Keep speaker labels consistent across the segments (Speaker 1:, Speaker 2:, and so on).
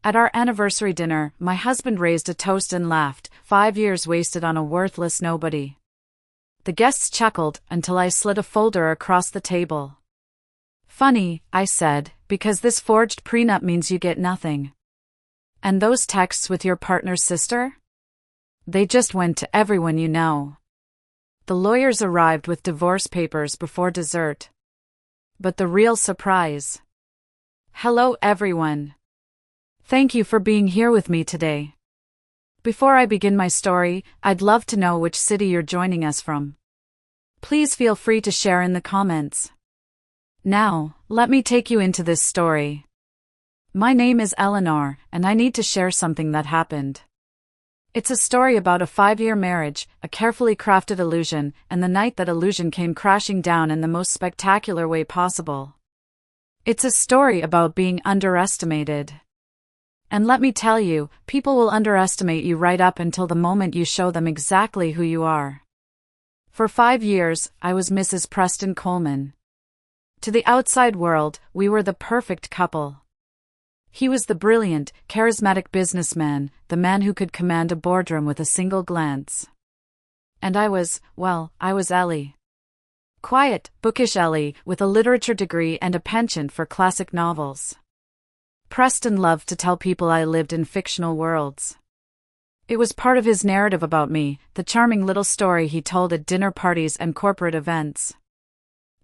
Speaker 1: At our anniversary dinner, my husband raised a toast and laughed, 5 years wasted on a worthless nobody. The guests chuckled until I slid a folder across the table. Funny, I said, because this forged prenup means you get nothing. And those texts with your partner's sister? They just went to everyone you know. The lawyers arrived with divorce papers before dessert. But the real surprise. Hello everyone. Thank you for being here with me today. Before I begin my story, I'd love to know which city you're joining us from. Please feel free to share in the comments. Now, let me take you into this story. My name is Eleanor, and I need to share something that happened. It's a story about a 5-year marriage, a carefully crafted illusion, and the night that illusion came crashing down in the most spectacular way possible. It's a story about being underestimated. And let me tell you, people will underestimate you right up until the moment you show them exactly who you are. For 5 years, I was Mrs. Preston Coleman. To the outside world, we were the perfect couple. He was the brilliant, charismatic businessman, the man who could command a boardroom with a single glance. And I was Ellie. Quiet, bookish Ellie, with a literature degree and a penchant for classic novels. Preston loved to tell people I lived in fictional worlds. It was part of his narrative about me, the charming little story he told at dinner parties and corporate events.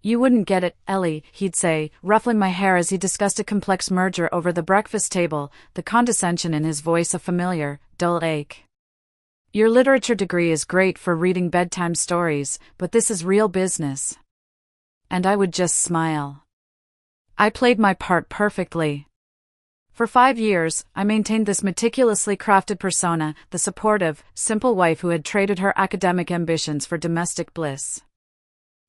Speaker 1: You wouldn't get it, Ellie, he'd say, ruffling my hair as he discussed a complex merger over the breakfast table, the condescension in his voice a familiar, dull ache. Your literature degree is great for reading bedtime stories, but this is real business. And I would just smile. I played my part perfectly. For 5 years, I maintained this meticulously crafted persona, the supportive, simple wife who had traded her academic ambitions for domestic bliss.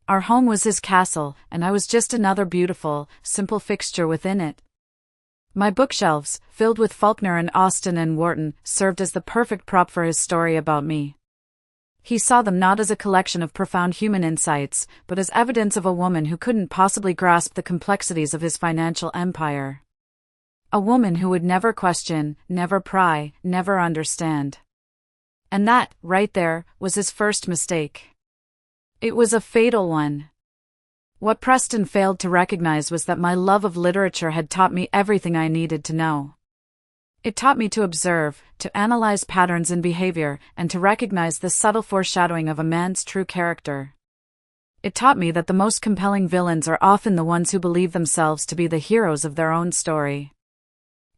Speaker 1: Our home was his castle, and I was just another beautiful, simple fixture within it. My bookshelves, filled with Faulkner and Austen and Warton, served as the perfect prop for his story about me. He saw them not as a collection of profound human insights, but as evidence of a woman who couldn't possibly grasp the complexities of his financial empire. A woman who would never question, never pry, never understand. And that, right there, was his first mistake. It was a fatal one. What Preston failed to recognize was that my love of literature had taught me everything I needed to know. It taught me to observe, to analyze patterns in behavior, and to recognize the subtle foreshadowing of a man's true character. It taught me that the most compelling villains are often the ones who believe themselves to be the heroes of their own story.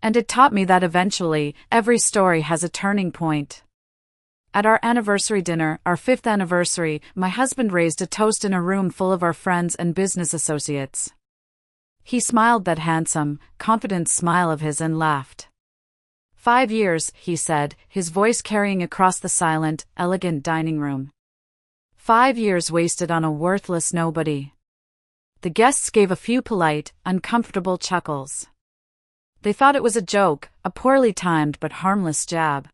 Speaker 1: And it taught me that eventually, every story has a turning point. At our anniversary dinner, our 5th anniversary, my husband raised a toast in a room full of our friends and business associates. He smiled that handsome, confident smile of his and laughed. 5 years, he said, his voice carrying across the silent, elegant dining room. 5 years wasted on a worthless nobody. The guests gave a few polite, uncomfortable chuckles. They thought it was a joke, a poorly timed but harmless jab.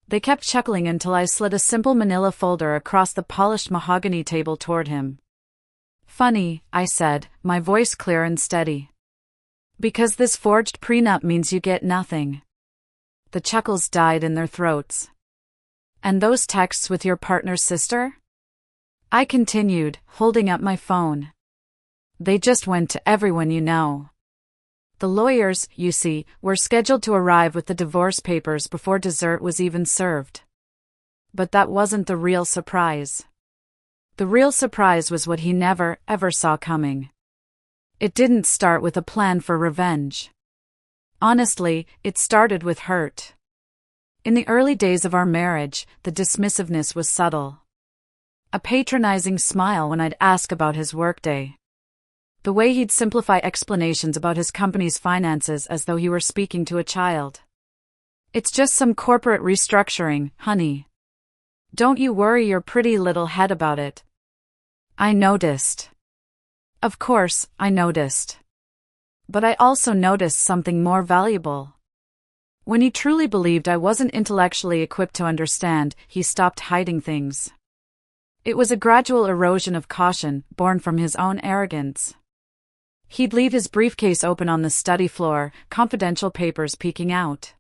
Speaker 1: They kept chuckling until I slid a simple manila folder across the polished mahogany table toward him. Funny, I said, my voice clear and steady. Because this forged prenup means you get nothing. The chuckles died in their throats. And those texts with your partner's sister? I continued, holding up my phone. They just went to everyone you know. The lawyers, you see, were scheduled to arrive with the divorce papers before dessert was even served. But that wasn't the real surprise. The real surprise was what he never, ever saw coming. It didn't start with a plan for revenge. Honestly, it started with hurt. In the early days of our marriage, the dismissiveness was subtle. A patronizing smile when I'd ask about his workday. The way he'd simplify explanations about his company's finances as though he were speaking to a child. It's just some corporate restructuring, honey. Don't you worry your pretty little head about it. I noticed. Of course, I noticed. But I also noticed something more valuable. When he truly believed I wasn't intellectually equipped to understand, he stopped hiding things. It was a gradual erosion of caution, born from his own arrogance. He'd leave his briefcase open on the study floor, confidential papers peeking out.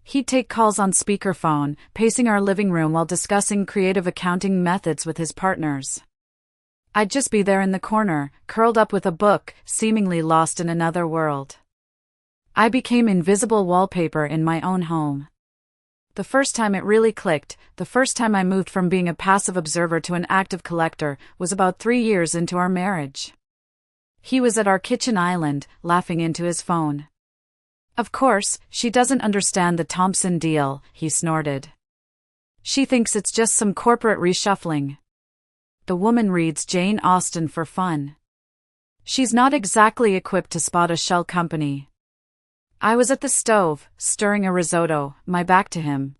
Speaker 1: He'd take calls on speakerphone, pacing our living room while discussing creative accounting methods with his partners. I'd just be there in the corner, curled up with a book, seemingly lost in another world. I became invisible wallpaper in my own home. The first time it really clicked, the first time I moved from being a passive observer to an active collector, was about 3 years into our marriage. He was at our kitchen island, laughing into his phone. "Of course, she doesn't understand the Thompson deal," he snorted. "She thinks it's just some corporate reshuffling. The woman reads Jane Austen for fun. She's not exactly equipped to spot a shell company." I was at the stove, stirring a risotto, my back to him.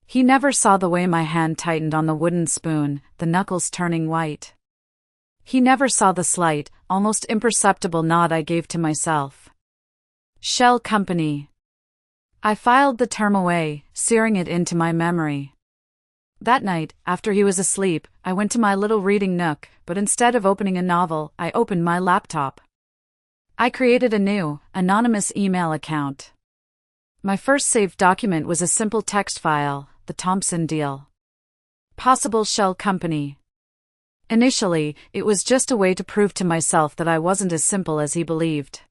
Speaker 1: He never saw the way my hand tightened on the wooden spoon, the knuckles turning white. He never saw the slight, almost imperceptible nod I gave to myself. Shell company. I filed the term away, searing it into my memory. That night, after he was asleep, I went to my little reading nook, but instead of opening a novel, I opened my laptop. I created a new, anonymous email account. My first saved document was a simple text file, the Thompson deal. Possible shell company. Initially, it was just a way to prove to myself that I wasn't as simple as he believed.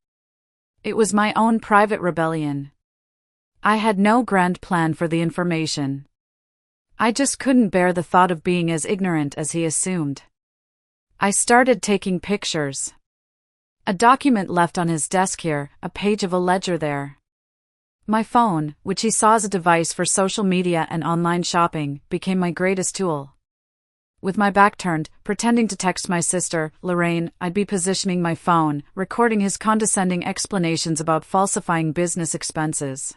Speaker 1: It was my own private rebellion. I had no grand plan for the information. I just couldn't bear the thought of being as ignorant as he assumed. I started taking pictures. A document left on his desk here, a page of a ledger there. My phone, which he saw as a device for social media and online shopping, became my greatest tool. With my back turned, pretending to text my sister, Lorraine, I'd be positioning my phone, recording his condescending explanations about falsifying business expenses.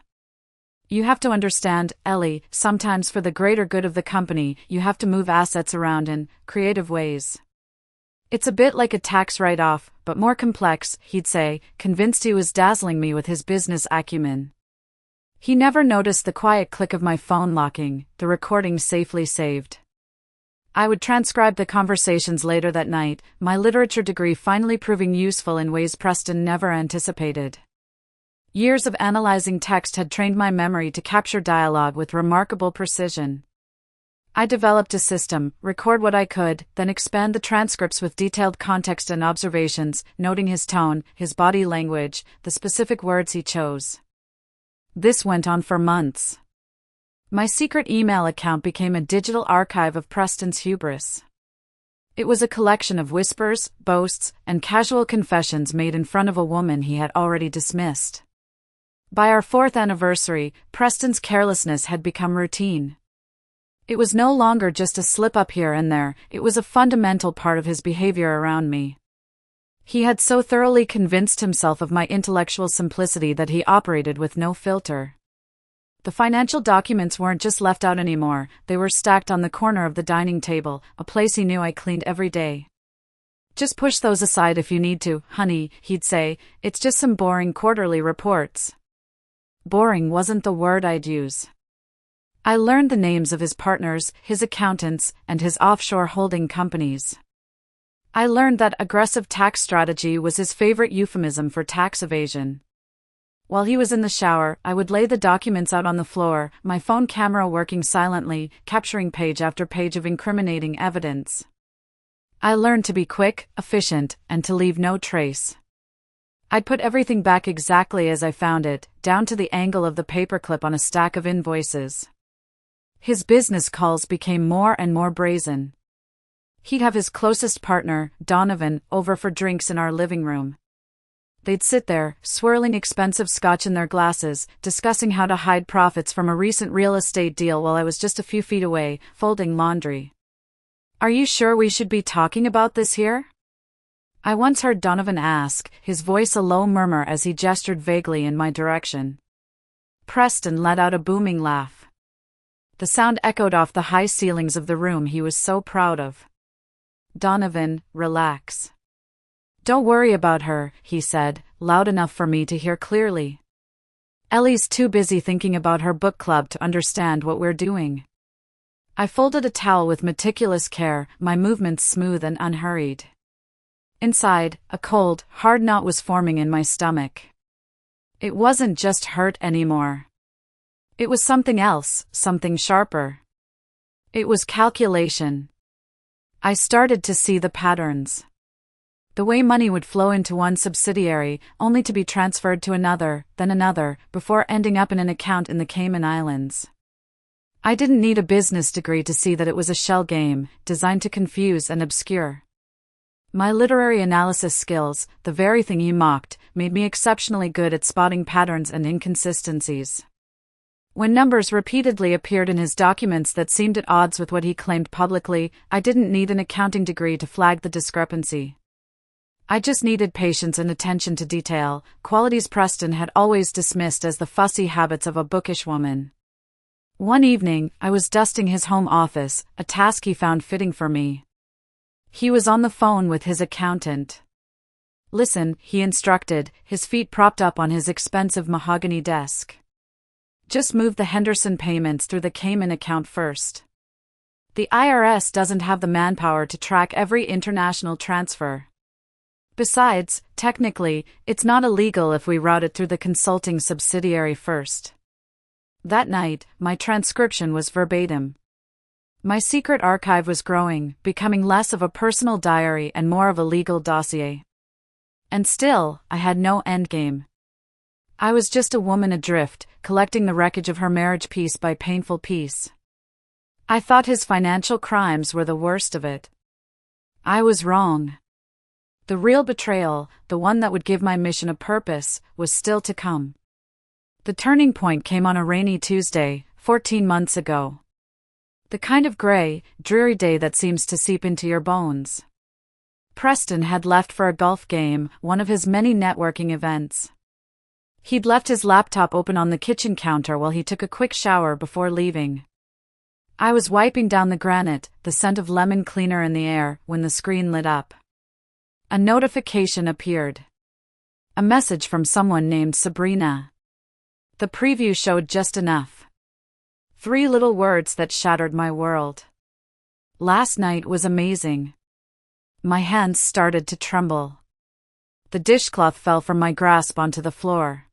Speaker 1: "You have to understand, Ellie, sometimes for the greater good of the company, you have to move assets around in creative ways. It's a bit like a tax write-off, but more complex," he'd say, convinced he was dazzling me with his business acumen. He never noticed the quiet click of my phone locking, the recording safely saved. I would transcribe the conversations later that night, my literature degree finally proving useful in ways Preston never anticipated. Years of analyzing text had trained my memory to capture dialogue with remarkable precision. I developed a system, record what I could, then expand the transcripts with detailed context and observations, noting his tone, his body language, the specific words he chose. This went on for months. My secret email account became a digital archive of Preston's hubris. It was a collection of whispers, boasts, and casual confessions made in front of a woman he had already dismissed. By our 4th anniversary, Preston's carelessness had become routine. It was no longer just a slip-up here and there, it was a fundamental part of his behavior around me. He had so thoroughly convinced himself of my intellectual simplicity that he operated with no filter. The financial documents weren't just left out anymore, they were stacked on the corner of the dining table, a place he knew I cleaned every day. "Just push those aside if you need to, honey," he'd say, "it's just some boring quarterly reports." Boring wasn't the word I'd use. I learned the names of his partners, his accountants, and his offshore holding companies. I learned that aggressive tax strategy was his favorite euphemism for tax evasion. While he was in the shower, I would lay the documents out on the floor, my phone camera working silently, capturing page after page of incriminating evidence. I learned to be quick, efficient, and to leave no trace. I'd put everything back exactly as I found it, down to the angle of the paperclip on a stack of invoices. His business calls became more and more brazen. He'd have his closest partner, Donovan, over for drinks in our living room. They'd sit there, swirling expensive scotch in their glasses, discussing how to hide profits from a recent real estate deal while I was just a few feet away, folding laundry. "Are you sure we should be talking about this here?" I once heard Donovan ask, his voice a low murmur as he gestured vaguely in my direction. Preston let out a booming laugh. The sound echoed off the high ceilings of the room he was so proud of. "Donovan, relax. Don't worry about her," he said, loud enough for me to hear clearly. "Ellie's too busy thinking about her book club to understand what we're doing." I folded a towel with meticulous care, my movements smooth and unhurried. Inside, a cold, hard knot was forming in my stomach. It wasn't just hurt anymore. It was something else, something sharper. It was calculation. I started to see the patterns. The way money would flow into one subsidiary, only to be transferred to another, then another, before ending up in an account in the Cayman Islands. I didn't need a business degree to see that it was a shell game, designed to confuse and obscure. My literary analysis skills, the very thing he mocked, made me exceptionally good at spotting patterns and inconsistencies. When numbers repeatedly appeared in his documents that seemed at odds with what he claimed publicly, I didn't need an accounting degree to flag the discrepancy. I just needed patience and attention to detail, qualities Preston had always dismissed as the fussy habits of a bookish woman. One evening, I was dusting his home office, a task he found fitting for me. He was on the phone with his accountant. "Listen," he instructed, his feet propped up on his expensive mahogany desk. "Just move the Henderson payments through the Cayman account first. The IRS doesn't have the manpower to track every international transfer. Besides, technically, it's not illegal if we route it through the consulting subsidiary first." That night, my transcription was verbatim. My secret archive was growing, becoming less of a personal diary and more of a legal dossier. And still, I had no endgame. I was just a woman adrift, collecting the wreckage of her marriage piece by painful piece. I thought his financial crimes were the worst of it. I was wrong. The real betrayal, the one that would give my mission a purpose, was still to come. The turning point came on a rainy Tuesday, 14 months ago. The kind of gray, dreary day that seems to seep into your bones. Preston had left for a golf game, one of his many networking events. He'd left his laptop open on the kitchen counter while he took a quick shower before leaving. I was wiping down the granite, the scent of lemon cleaner in the air, when the screen lit up. A notification appeared. A message from someone named Sabrina. The preview showed just enough. 3 little words that shattered my world. "Last night was amazing." My hands started to tremble. The dishcloth fell from my grasp onto the floor.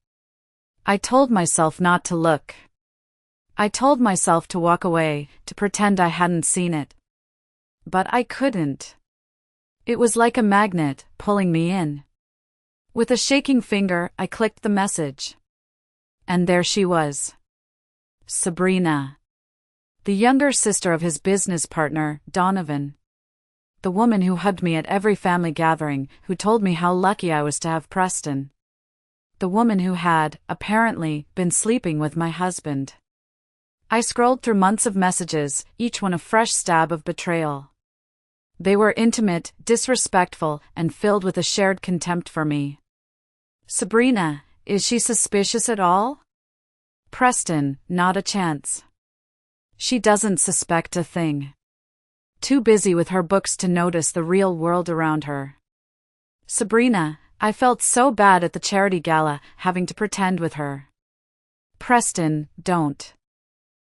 Speaker 1: I told myself not to look. I told myself to walk away, to pretend I hadn't seen it. But I couldn't. It was like a magnet, pulling me in. With a shaking finger, I clicked the message. And there she was. Sabrina. The younger sister of his business partner, Donovan. The woman who hugged me at every family gathering, who told me how lucky I was to have Preston. The woman who had, apparently, been sleeping with my husband. I scrolled through months of messages, each one a fresh stab of betrayal. They were intimate, disrespectful, and filled with a shared contempt for me. Sabrina, is she suspicious at all? Preston, not a chance. She doesn't suspect a thing. Too busy with her books to notice the real world around her. Sabrina, I felt so bad at the charity gala, having to pretend with her. Preston, don't.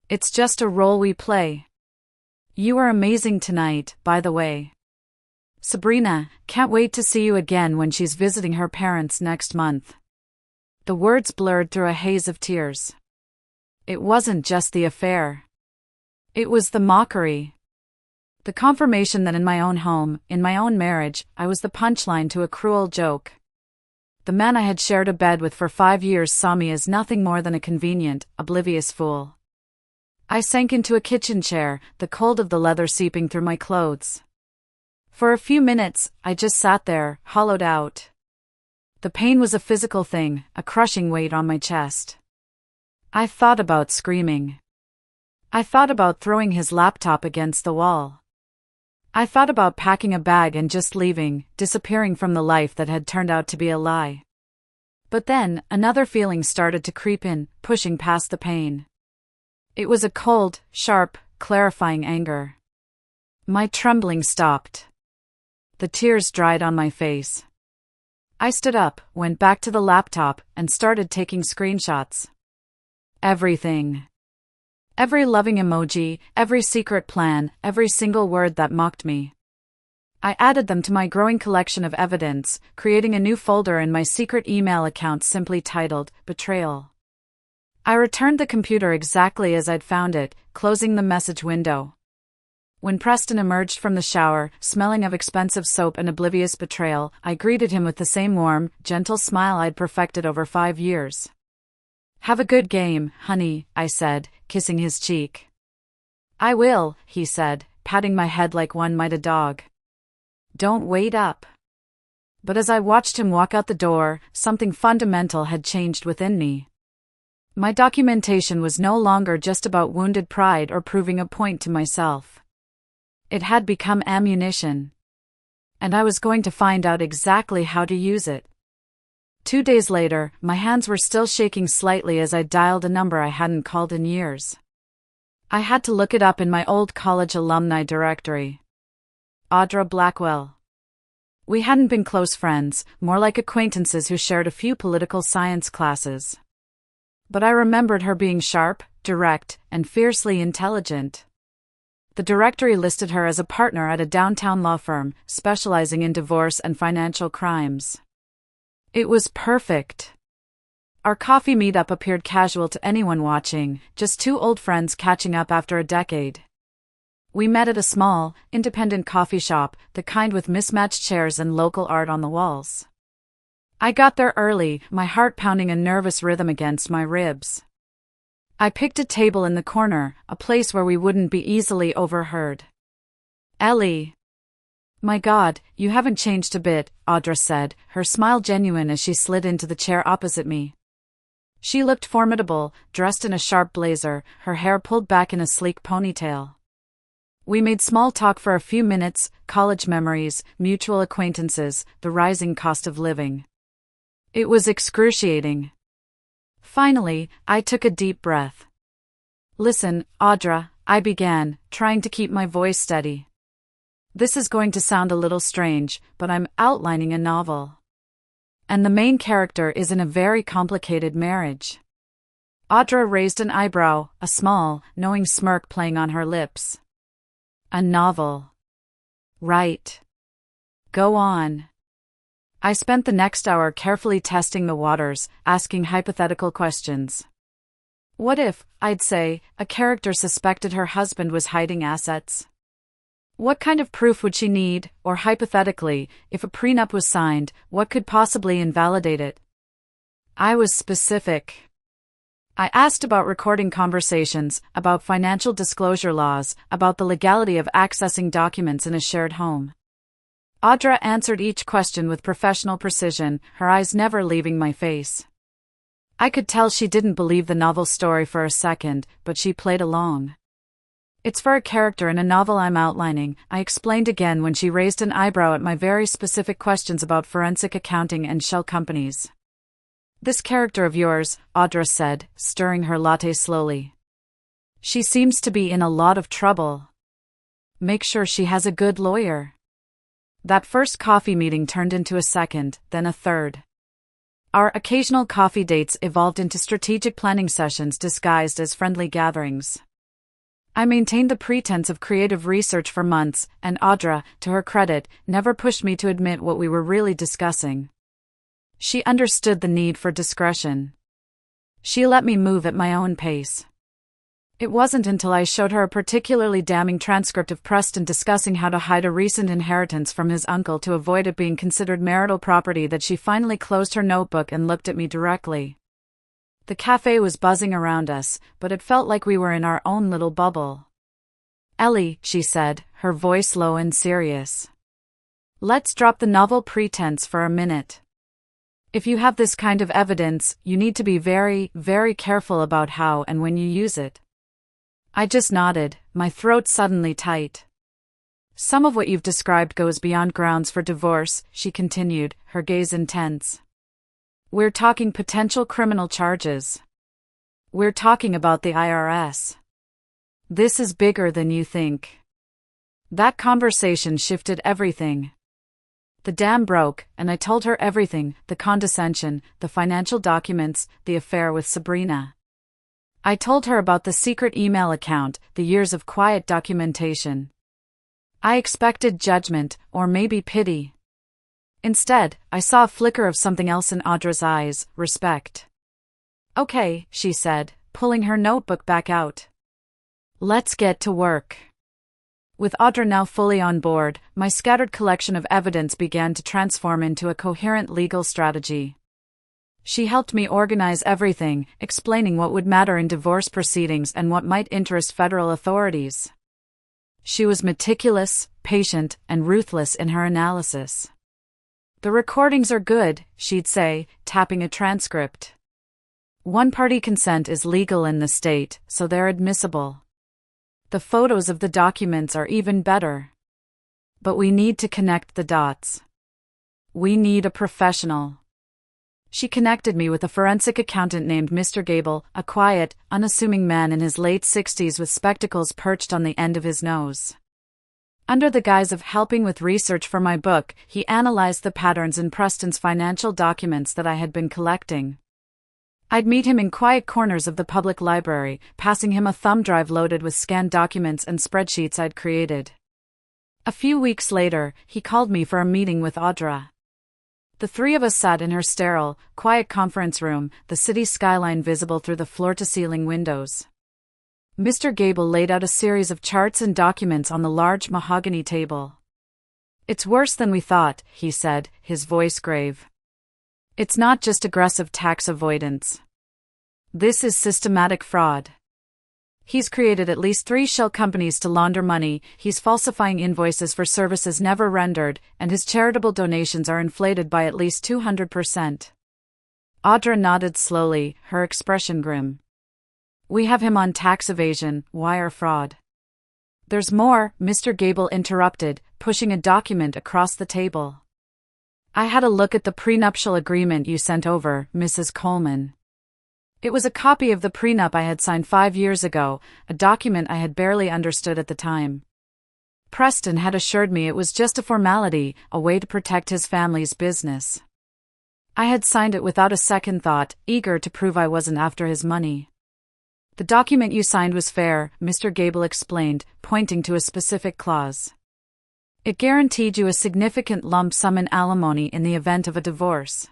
Speaker 1: It's just a role we play. You were amazing tonight, by the way. Sabrina, can't wait to see you again when she's visiting her parents next month. The words blurred through a haze of tears. It wasn't just the affair. It was the mockery. The confirmation that in my own home, in my own marriage, I was the punchline to a cruel joke. The man I had shared a bed with for 5 years saw me as nothing more than a convenient, oblivious fool. I sank into a kitchen chair, the cold of the leather seeping through my clothes. For a few minutes, I just sat there, hollowed out. The pain was a physical thing, a crushing weight on my chest. I thought about screaming. I thought about throwing his laptop against the wall. I thought about packing a bag and just leaving, disappearing from the life that had turned out to be a lie. But then, another feeling started to creep in, pushing past the pain. It was a cold, sharp, clarifying anger. My trembling stopped. The tears dried on my face. I stood up, went back to the laptop, and started taking screenshots. Everything. Every loving emoji, every secret plan, every single word that mocked me. I added them to my growing collection of evidence, creating a new folder in my secret email account simply titled Betrayal. I returned the computer exactly as I'd found it, closing the message window. When Preston emerged from the shower, smelling of expensive soap and oblivious betrayal, I greeted him with the same warm, gentle smile I'd perfected over 5 years. "Have a good game, honey," I said, kissing his cheek. "I will," he said, patting my head like one might a dog. "Don't wait up." But as I watched him walk out the door, something fundamental had changed within me. My documentation was no longer just about wounded pride or proving a point to myself. It had become ammunition. And I was going to find out exactly how to use it. 2 days later, my hands were still shaking slightly as I dialed a number I hadn't called in years. I had to look it up in my old college alumni directory. Audra Blackwell. We hadn't been close friends, more like acquaintances who shared a few political science classes. But I remembered her being sharp, direct, and fiercely intelligent. The directory listed her as a partner at a downtown law firm, specializing in divorce and financial crimes. It was perfect. Our coffee meetup appeared casual to anyone watching, just 2 old friends catching up after a decade. We met at a small, independent coffee shop, the kind with mismatched chairs and local art on the walls. I got there early, my heart pounding a nervous rhythm against my ribs. I picked a table in the corner, a place where we wouldn't be easily overheard. "Ellie. My God, you haven't changed a bit," Audra said, her smile genuine as she slid into the chair opposite me. She looked formidable, dressed in a sharp blazer, her hair pulled back in a sleek ponytail. We made small talk for a few minutes, college memories, mutual acquaintances, the rising cost of living. It was excruciating. Finally, I took a deep breath. "Listen, Audra," I began, trying to keep my voice steady. "This is going to sound a little strange, but I'm outlining a novel. And the main character is in a very complicated marriage." Audra raised an eyebrow, a small, knowing smirk playing on her lips. "A novel. Right. Go on." I spent the next hour carefully testing the waters, asking hypothetical questions. What if, I'd say, a character suspected her husband was hiding assets? What kind of proof would she need, or hypothetically, if a prenup was signed, what could possibly invalidate it? I was specific. I asked about recording conversations, about financial disclosure laws, about the legality of accessing documents in a shared home. Audra answered each question with professional precision, her eyes never leaving my face. I could tell she didn't believe the novel story for a second, but she played along. "It's for a character in a novel I'm outlining," I explained again when she raised an eyebrow at my very specific questions about forensic accounting and shell companies. "This character of yours," Audra said, stirring her latte slowly. "She seems to be in a lot of trouble. Make sure she has a good lawyer." That first coffee meeting turned into a second, then a third. Our occasional coffee dates evolved into strategic planning sessions disguised as friendly gatherings. I maintained the pretense of creative research for months, and Audra, to her credit, never pushed me to admit what we were really discussing. She understood the need for discretion. She let me move at my own pace. It wasn't until I showed her a particularly damning transcript of Preston discussing how to hide a recent inheritance from his uncle to avoid it being considered marital property that she finally closed her notebook and looked at me directly. The cafe was buzzing around us, but it felt like we were in our own little bubble. "Ellie," she said, her voice low and serious. "Let's drop the novel pretense for a minute. If you have this kind of evidence, you need to be very, very careful about how and when you use it." I just nodded, my throat suddenly tight. "Some of what you've described goes beyond grounds for divorce," she continued, her gaze intense. "We're talking potential criminal charges. We're talking about the IRS. This is bigger than you think." That conversation shifted everything. The dam broke, and I told her everything, the condescension, the financial documents, the affair with Sabrina. I told her about the secret email account, the years of quiet documentation. I expected judgment, or maybe pity. Instead, I saw a flicker of something else in Audra's eyes, respect. "Okay," she said, pulling her notebook back out. "Let's get to work." With Audra now fully on board, my scattered collection of evidence began to transform into a coherent legal strategy. She helped me organize everything, explaining what would matter in divorce proceedings and what might interest federal authorities. She was meticulous, patient, and ruthless in her analysis. "The recordings are good," she'd say, tapping a transcript. "One-party consent is legal in the state, so they're admissible. The photos of the documents are even better. But we need to connect the dots. We need a professional." She connected me with a forensic accountant named Mr. Gable, a quiet, unassuming man in his late 60s with spectacles perched on the end of his nose. Under the guise of helping with research for my book, he analyzed the patterns in Preston's financial documents that I had been collecting. I'd meet him in quiet corners of the public library, passing him a thumb drive loaded with scanned documents and spreadsheets I'd created. A few weeks later, he called me for a meeting with Audra. The three of us sat in her sterile, quiet conference room, the city skyline visible through the floor-to-ceiling windows. Mr. Gable laid out a series of charts and documents on the large mahogany table. "It's worse than we thought," he said, his voice grave. "It's not just aggressive tax avoidance. This is systematic fraud. He's created at least 3 shell companies to launder money, he's falsifying invoices for services never rendered, and his charitable donations are inflated by at least 200%. Audra nodded slowly, her expression grim. "We have him on tax evasion, wire fraud." "There's more," Mr. Gable interrupted, pushing a document across the table. "I had a look at the prenuptial agreement you sent over, Mrs. Coleman. It was a copy of the prenup I had signed 5 years ago, a document I had barely understood at the time. Preston had assured me it was just a formality, a way to protect his family's business. I had signed it without a second thought, eager to prove I wasn't after his money." "The document you signed was fair," Mr. Gable explained, pointing to a specific clause. "It guaranteed you a significant lump sum in alimony in the event of a divorce.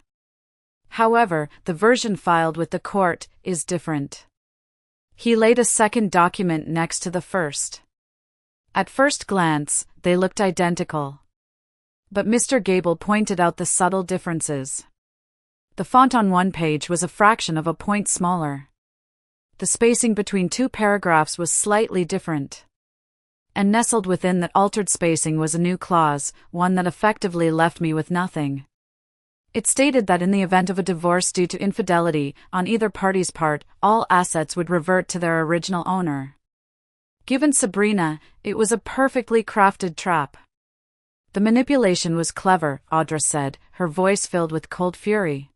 Speaker 1: However, the version filed with the court is different." He laid a second document next to the first. At first glance, they looked identical. But Mr. Gable pointed out the subtle differences. The font on one page was a fraction of a point smaller. The spacing between 2 paragraphs was slightly different. And nestled within that altered spacing was a new clause, one that effectively left me with nothing. It stated that in the event of a divorce due to infidelity, on either party's part, all assets would revert to their original owner. Given Sabrina, it was a perfectly crafted trap. "The manipulation was clever," Audra said, her voice filled with cold fury.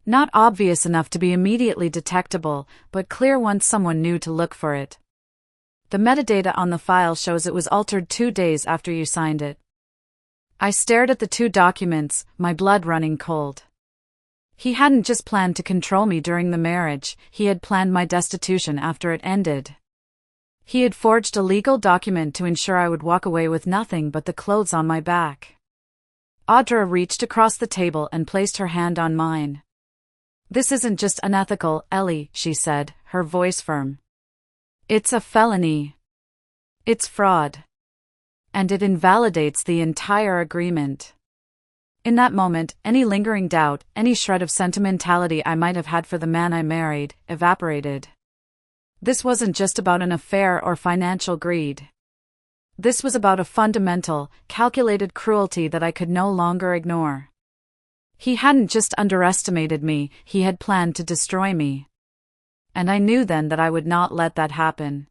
Speaker 1: "Not obvious enough to be immediately detectable, but clear once someone knew to look for it. The metadata on the file shows it was altered 2 days after you signed it." I stared at the 2 documents, my blood running cold. He hadn't just planned to control me during the marriage, he had planned my destitution after it ended. He had forged a legal document to ensure I would walk away with nothing but the clothes on my back. Audra reached across the table and placed her hand on mine. "This isn't just unethical, Ellie," she said, her voice firm. "It's a felony. It's fraud. And it invalidates the entire agreement." In that moment, any lingering doubt, any shred of sentimentality I might have had for the man I married, evaporated. This wasn't just about an affair or financial greed. This was about a fundamental, calculated cruelty that I could no longer ignore. He hadn't just underestimated me, he had planned to destroy me. And I knew then that I would not let that happen.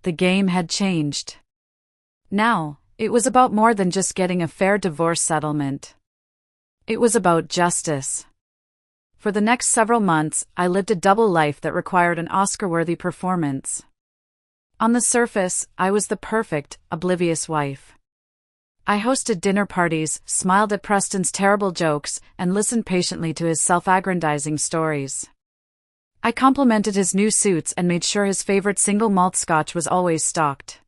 Speaker 1: The game had changed. Now, it was about more than just getting a fair divorce settlement. It was about justice. For the next several months, I lived a double life that required an Oscar-worthy performance. On the surface, I was the perfect, oblivious wife. I hosted dinner parties, smiled at Preston's terrible jokes, and listened patiently to his self-aggrandizing stories. I complimented his new suits and made sure his favorite single malt scotch was always stocked.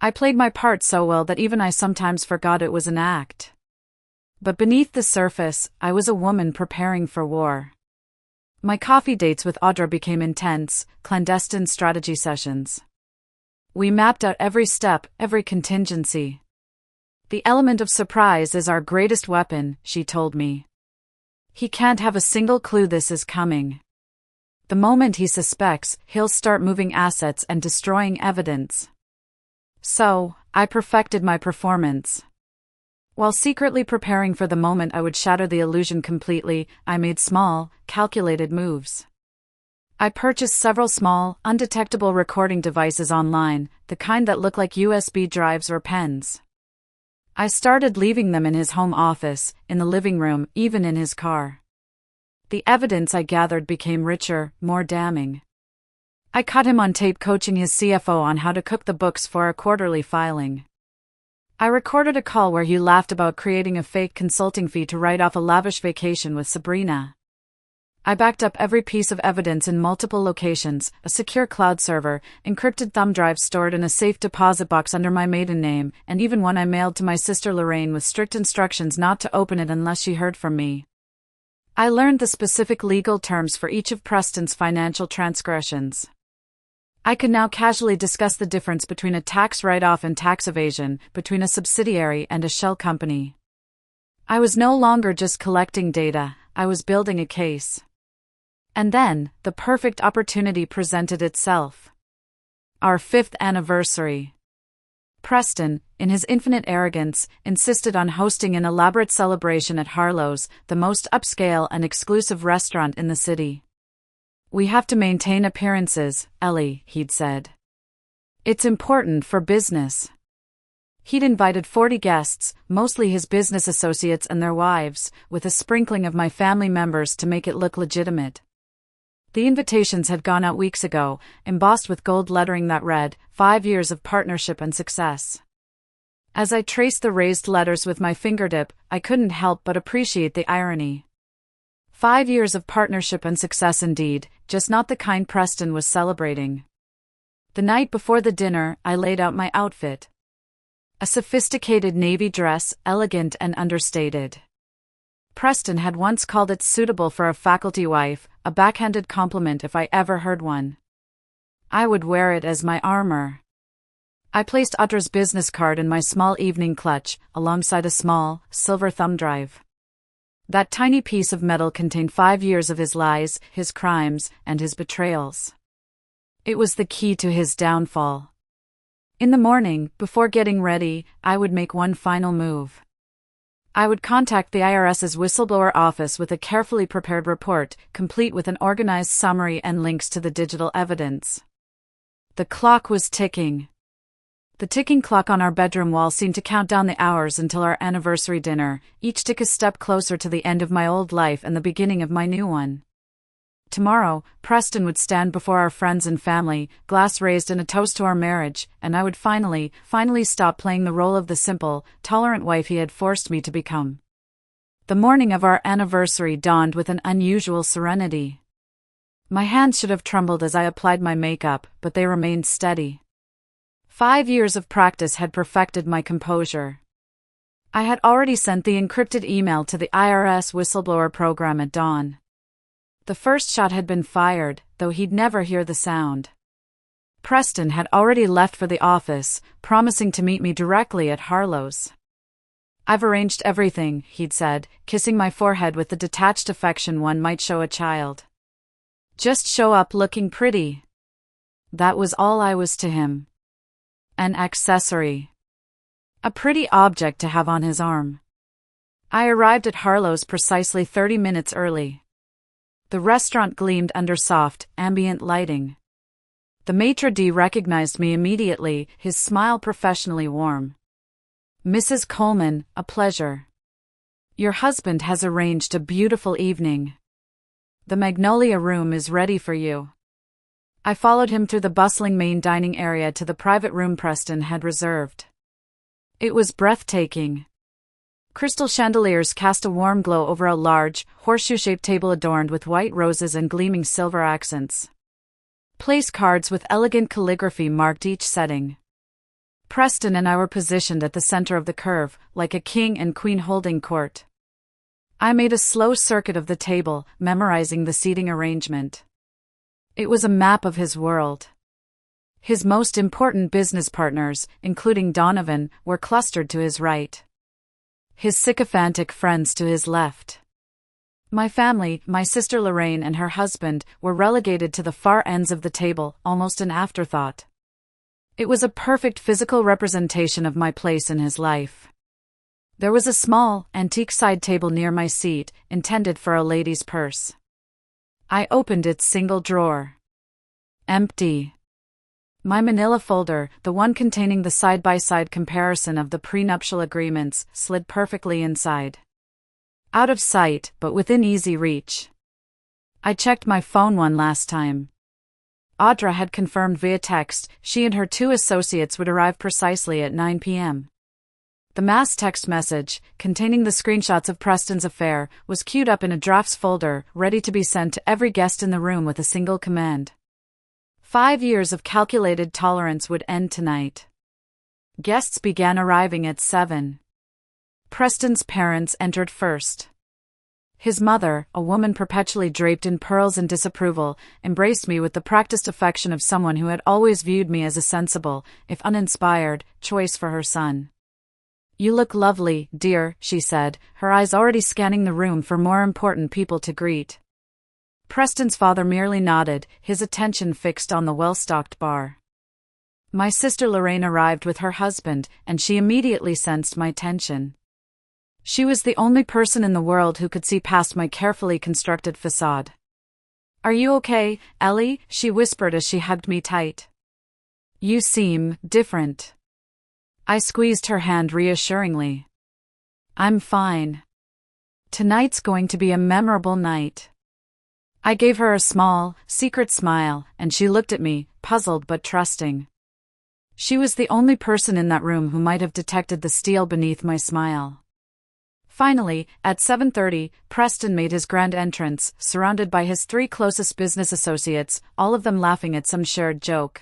Speaker 1: I played my part so well that even I sometimes forgot it was an act. But beneath the surface, I was a woman preparing for war. My coffee dates with Audra became intense, clandestine strategy sessions. We mapped out every step, every contingency. The element of surprise is our greatest weapon, she told me. He can't have a single clue this is coming. The moment he suspects, he'll start moving assets and destroying evidence. So, I perfected my performance. While secretly preparing for the moment I would shatter the illusion completely, I made small, calculated moves. I purchased several small, undetectable recording devices online, the kind that look like USB drives or pens. I started leaving them in his home office, in the living room, even in his car. The evidence I gathered became richer, more damning. I caught him on tape coaching his CFO on how to cook the books for our quarterly filing. I recorded a call where he laughed about creating a fake consulting fee to write off a lavish vacation with Sabrina. I backed up every piece of evidence in multiple locations, a secure cloud server, encrypted thumb drives stored in a safe deposit box under my maiden name, and even one I mailed to my sister Lorraine with strict instructions not to open it unless she heard from me. I learned the specific legal terms for each of Preston's financial transgressions. I could now casually discuss the difference between a tax write-off and tax evasion, between a subsidiary and a shell company. I was no longer just collecting data, I was building a case. And then, the perfect opportunity presented itself. Our 5th anniversary. Preston, in his infinite arrogance, insisted on hosting an elaborate celebration at Harlow's, the most upscale and exclusive restaurant in the city. We have to maintain appearances, Ellie, he'd said. It's important for business. He'd invited 40 guests, mostly his business associates and their wives, with a sprinkling of my family members to make it look legitimate. The invitations had gone out weeks ago, embossed with gold lettering that read, 5 years of partnership and success. As I traced the raised letters with my fingertip, I couldn't help but appreciate the irony. 5 years of partnership and success indeed, just not the kind Preston was celebrating. The night before the dinner, I laid out my outfit. A sophisticated navy dress, elegant and understated. Preston had once called it suitable for a faculty wife, a backhanded compliment if I ever heard one. I would wear it as my armor. I placed Audra's business card in my small evening clutch, alongside a small, silver thumb drive. That tiny piece of metal contained 5 years of his lies, his crimes, and his betrayals. It was the key to his downfall. In the morning, before getting ready, I would make one final move. I would contact the IRS's whistleblower office with a carefully prepared report, complete with an organized summary and links to the digital evidence. The clock was ticking. The ticking clock on our bedroom wall seemed to count down the hours until our anniversary dinner, each tick a step closer to the end of my old life and the beginning of my new one. Tomorrow, Preston would stand before our friends and family, glass raised in a toast to our marriage, and I would finally stop playing the role of the simple, tolerant wife he had forced me to become. The morning of our anniversary dawned with an unusual serenity. My hands should have trembled as I applied my makeup, but they remained steady. 5 years of practice had perfected my composure. I had already sent the encrypted email to the IRS whistleblower program at dawn. The first shot had been fired, though he'd never hear the sound. Preston had already left for the office, promising to meet me directly at Harlow's. I've arranged everything, he'd said, kissing my forehead with the detached affection one might show a child. Just show up looking pretty. That was all I was to him. An accessory. A pretty object to have on his arm. I arrived at Harlow's precisely 30 minutes early. The restaurant gleamed under soft, ambient lighting. The maitre d' recognized me immediately, his smile professionally warm. Mrs. Coleman, a pleasure. Your husband has arranged a beautiful evening. The Magnolia Room is ready for you. I followed him through the bustling main dining area to the private room Preston had reserved. It was breathtaking. Crystal chandeliers cast a warm glow over a large, horseshoe-shaped table adorned with white roses and gleaming silver accents. Place cards with elegant calligraphy marked each setting. Preston and I were positioned at the center of the curve, like a king and queen holding court. I made a slow circuit of the table, memorizing the seating arrangement. It was a map of his world. His most important business partners, including Donovan, were clustered to his right. His sycophantic friends to his left. My family, my sister Lorraine and her husband, were relegated to the far ends of the table, almost an afterthought. It was a perfect physical representation of my place in his life. There was a small, antique side table near my seat, intended for a lady's purse. I opened its single drawer. Empty. My manila folder, the one containing the side-by-side comparison of the prenuptial agreements, slid perfectly inside. Out of sight, but within easy reach. I checked my phone one last time. Audra had confirmed via text she and her 2 associates would arrive precisely at 9 p.m. The mass text message, containing the screenshots of Preston's affair, was queued up in a drafts folder, ready to be sent to every guest in the room with a single command. 5 years of calculated tolerance would end tonight. Guests began arriving at 7. Preston's parents entered first. His mother, a woman perpetually draped in pearls and disapproval, embraced me with the practiced affection of someone who had always viewed me as a sensible, if uninspired, choice for her son. "You look lovely, dear," she said, her eyes already scanning the room for more important people to greet. Preston's father merely nodded, his attention fixed on the well-stocked bar. My sister Lorraine arrived with her husband, and she immediately sensed my tension. She was the only person in the world who could see past my carefully constructed facade. "Are you okay, Ellie?" she whispered as she hugged me tight. "You seem different." I squeezed her hand reassuringly. "I'm fine. Tonight's going to be a memorable night." I gave her a small, secret smile, and she looked at me, puzzled but trusting. She was the only person in that room who might have detected the steel beneath my smile. Finally, at 7:30, Preston made his grand entrance, surrounded by his 3 closest business associates, all of them laughing at some shared joke.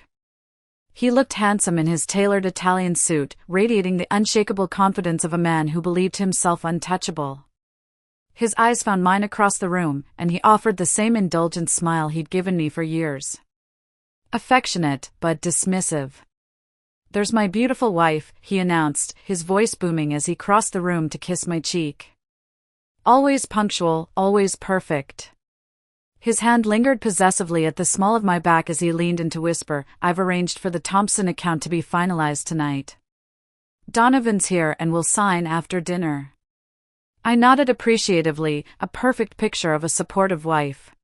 Speaker 1: He looked handsome in his tailored Italian suit, radiating the unshakable confidence of a man who believed himself untouchable. His eyes found mine across the room, and he offered the same indulgent smile he'd given me for years. Affectionate, but dismissive. "There's my beautiful wife," he announced, his voice booming as he crossed the room to kiss my cheek. "Always punctual, always perfect." His hand lingered possessively at the small of my back as he leaned in to whisper, "I've arranged for the Thompson account to be finalized tonight. Donovan's here and will sign after dinner." I nodded appreciatively, a perfect picture of a supportive wife.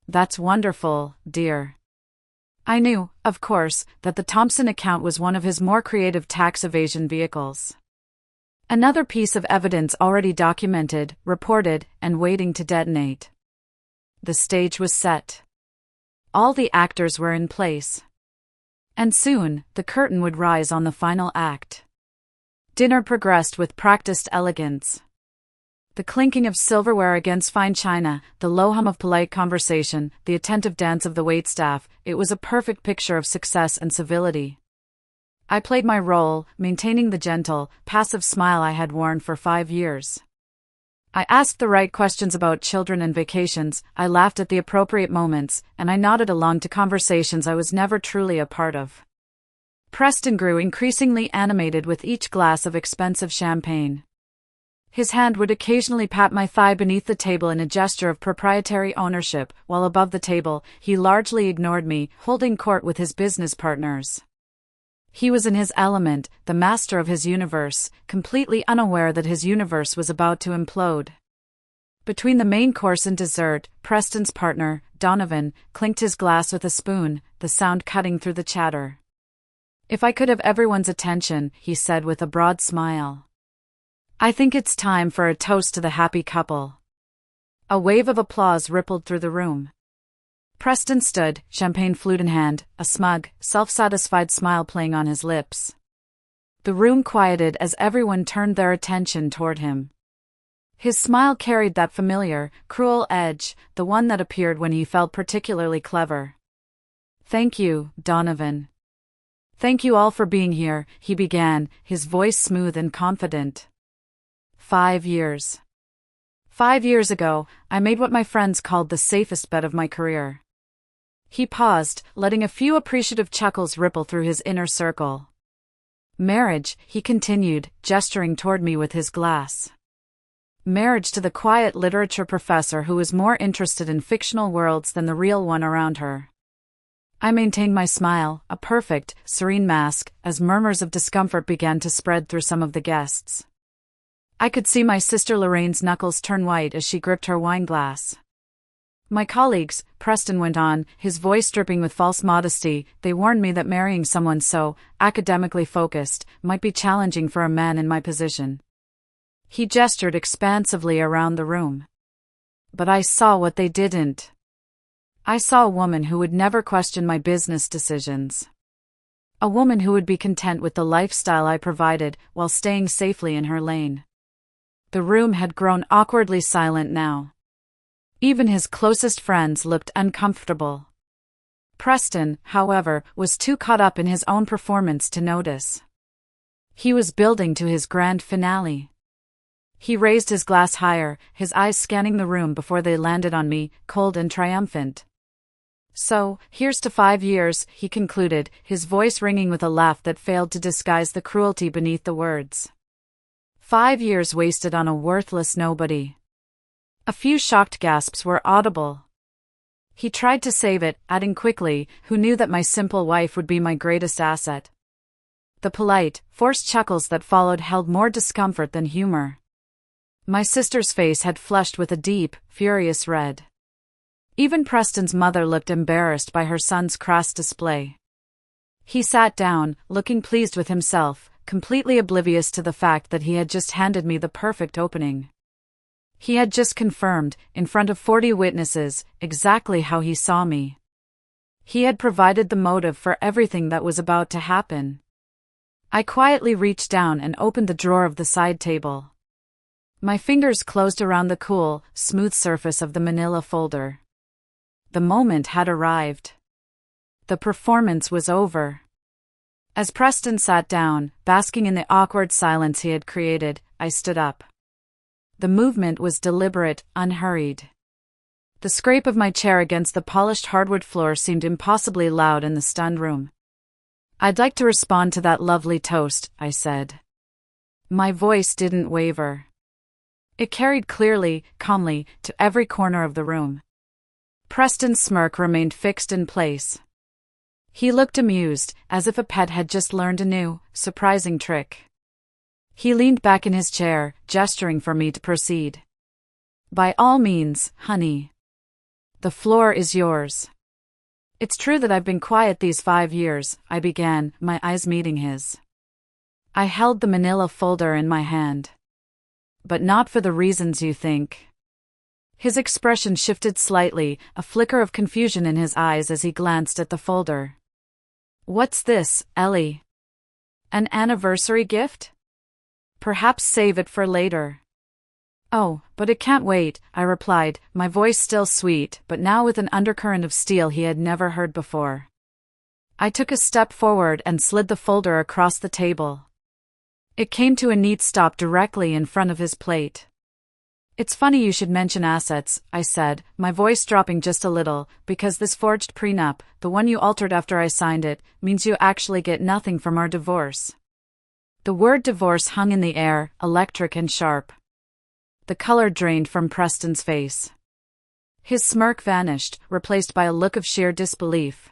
Speaker 1: "That's wonderful, dear." I knew, of course, that the Thompson account was one of his more creative tax evasion vehicles. Another piece of evidence already documented, reported, and waiting to detonate. The stage was set. All the actors were in place. And soon, the curtain would rise on the final act. Dinner progressed with practiced elegance. The clinking of silverware against fine china, the low hum of polite conversation, the attentive dance of the waitstaff, it was a perfect picture of success and civility. I played my role, maintaining the gentle, passive smile I had worn for 5 years. I asked the right questions about children and vacations, I laughed at the appropriate moments, and I nodded along to conversations I was never truly a part of. Preston grew increasingly animated with each glass of expensive champagne. His hand would occasionally pat my thigh beneath the table in a gesture of proprietary ownership, while above the table, he largely ignored me, holding court with his business partners. He was in his element, the master of his universe, completely unaware that his universe was about to implode. Between the main course and dessert, Preston's partner, Donovan, clinked his glass with a spoon, the sound cutting through the chatter. "If I could have everyone's attention," he said with a broad smile. "I think it's time for a toast to the happy couple." A wave of applause rippled through the room. Preston stood, champagne flute in hand, a smug, self-satisfied smile playing on his lips. The room quieted as everyone turned their attention toward him. His smile carried that familiar, cruel edge, the one that appeared when he felt particularly clever. "Thank you, Donovan." Thank you all for being here, he began, his voice smooth and confident. 5 years. 5 years ago, I made what my friends called the safest bet of my career. He paused, letting a few appreciative chuckles ripple through his inner circle. Marriage, he continued, gesturing toward me with his glass. Marriage to the quiet literature professor who was more interested in fictional worlds than the real one around her. I maintained my smile, a perfect, serene mask, as murmurs of discomfort began to spread through some of the guests. I could see my sister Lorraine's knuckles turn white as she gripped her wine glass. My colleagues, Preston went on, his voice dripping with false modesty, they warned me that marrying someone so academically focused might be challenging for a man in my position. He gestured expansively around the room. But I saw what they didn't. I saw a woman who would never question my business decisions. A woman who would be content with the lifestyle I provided while staying safely in her lane. The room had grown awkwardly silent now. Even his closest friends looked uncomfortable. Preston, however, was too caught up in his own performance to notice. He was building to his grand finale. He raised his glass higher, his eyes scanning the room before they landed on me, cold and triumphant. So, here's to 5 years, he concluded, his voice ringing with a laugh that failed to disguise the cruelty beneath the words. 5 years wasted on a worthless nobody. A few shocked gasps were audible. He tried to save it, adding quickly, who knew that my simple wife would be my greatest asset. The polite, forced chuckles that followed held more discomfort than humor. My sister's face had flushed with a deep, furious red. Even Preston's mother looked embarrassed by her son's crass display. He sat down, looking pleased with himself, completely oblivious to the fact that he had just handed me the perfect opening. He had just confirmed, in front of 40 witnesses, exactly how he saw me. He had provided the motive for everything that was about to happen. I quietly reached down and opened the drawer of the side table. My fingers closed around the cool, smooth surface of the manila folder. The moment had arrived. The performance was over. As Preston sat down, basking in the awkward silence he had created, I stood up. The movement was deliberate, unhurried. The scrape of my chair against the polished hardwood floor seemed impossibly loud in the stunned room. I'd like to respond to that lovely toast, I said. My voice didn't waver. It carried clearly, calmly, to every corner of the room. Preston's smirk remained fixed in place. He looked amused, as if a pet had just learned a new, surprising trick. He leaned back in his chair, gesturing for me to proceed. By all means, honey. The floor is yours. It's true that I've been quiet these 5 years, I began, my eyes meeting his. I held the manila folder in my hand. But not for the reasons you think. His expression shifted slightly, a flicker of confusion in his eyes as he glanced at the folder. What's this, Ellie? An anniversary gift? Perhaps save it for later. Oh, but it can't wait, I replied, my voice still sweet, but now with an undercurrent of steel he had never heard before. I took a step forward and slid the folder across the table. It came to a neat stop directly in front of his plate. It's funny you should mention assets, I said, my voice dropping just a little, because this forged prenup, the one you altered after I signed it, means you actually get nothing from our divorce. The word divorce hung in the air, electric and sharp. The color drained from Preston's face. His smirk vanished, replaced by a look of sheer disbelief.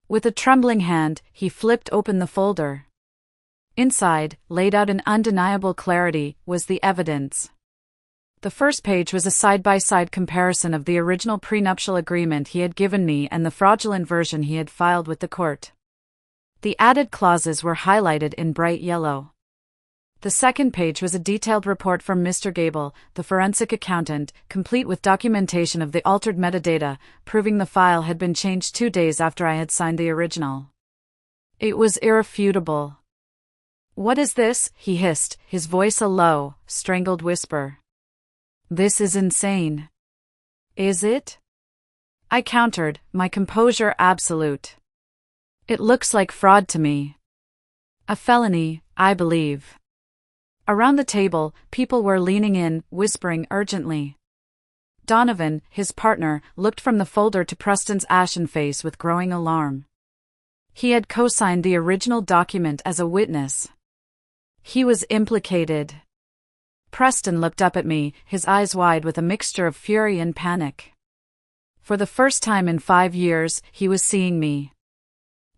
Speaker 1: With a trembling hand, he flipped open the folder. Inside, laid out in undeniable clarity, was the evidence. The first page was a side-by-side comparison of the original prenuptial agreement he had given me and the fraudulent version he had filed with the court. The added clauses were highlighted in bright yellow. The second page was a detailed report from Mr. Gable, the forensic accountant, complete with documentation of the altered metadata, proving the file had been changed 2 days after I had signed the original. It was irrefutable. What is this? He hissed, his voice a low, strangled whisper. This is insane. Is it? I countered, my composure absolute. It looks like fraud to me. A felony, I believe. Around the table, people were leaning in, whispering urgently. Donovan, his partner, looked from the folder to Preston's ashen face with growing alarm. He had co-signed the original document as a witness. He was implicated. Preston looked up at me, his eyes wide with a mixture of fury and panic. For the first time in 5 years, he was seeing me.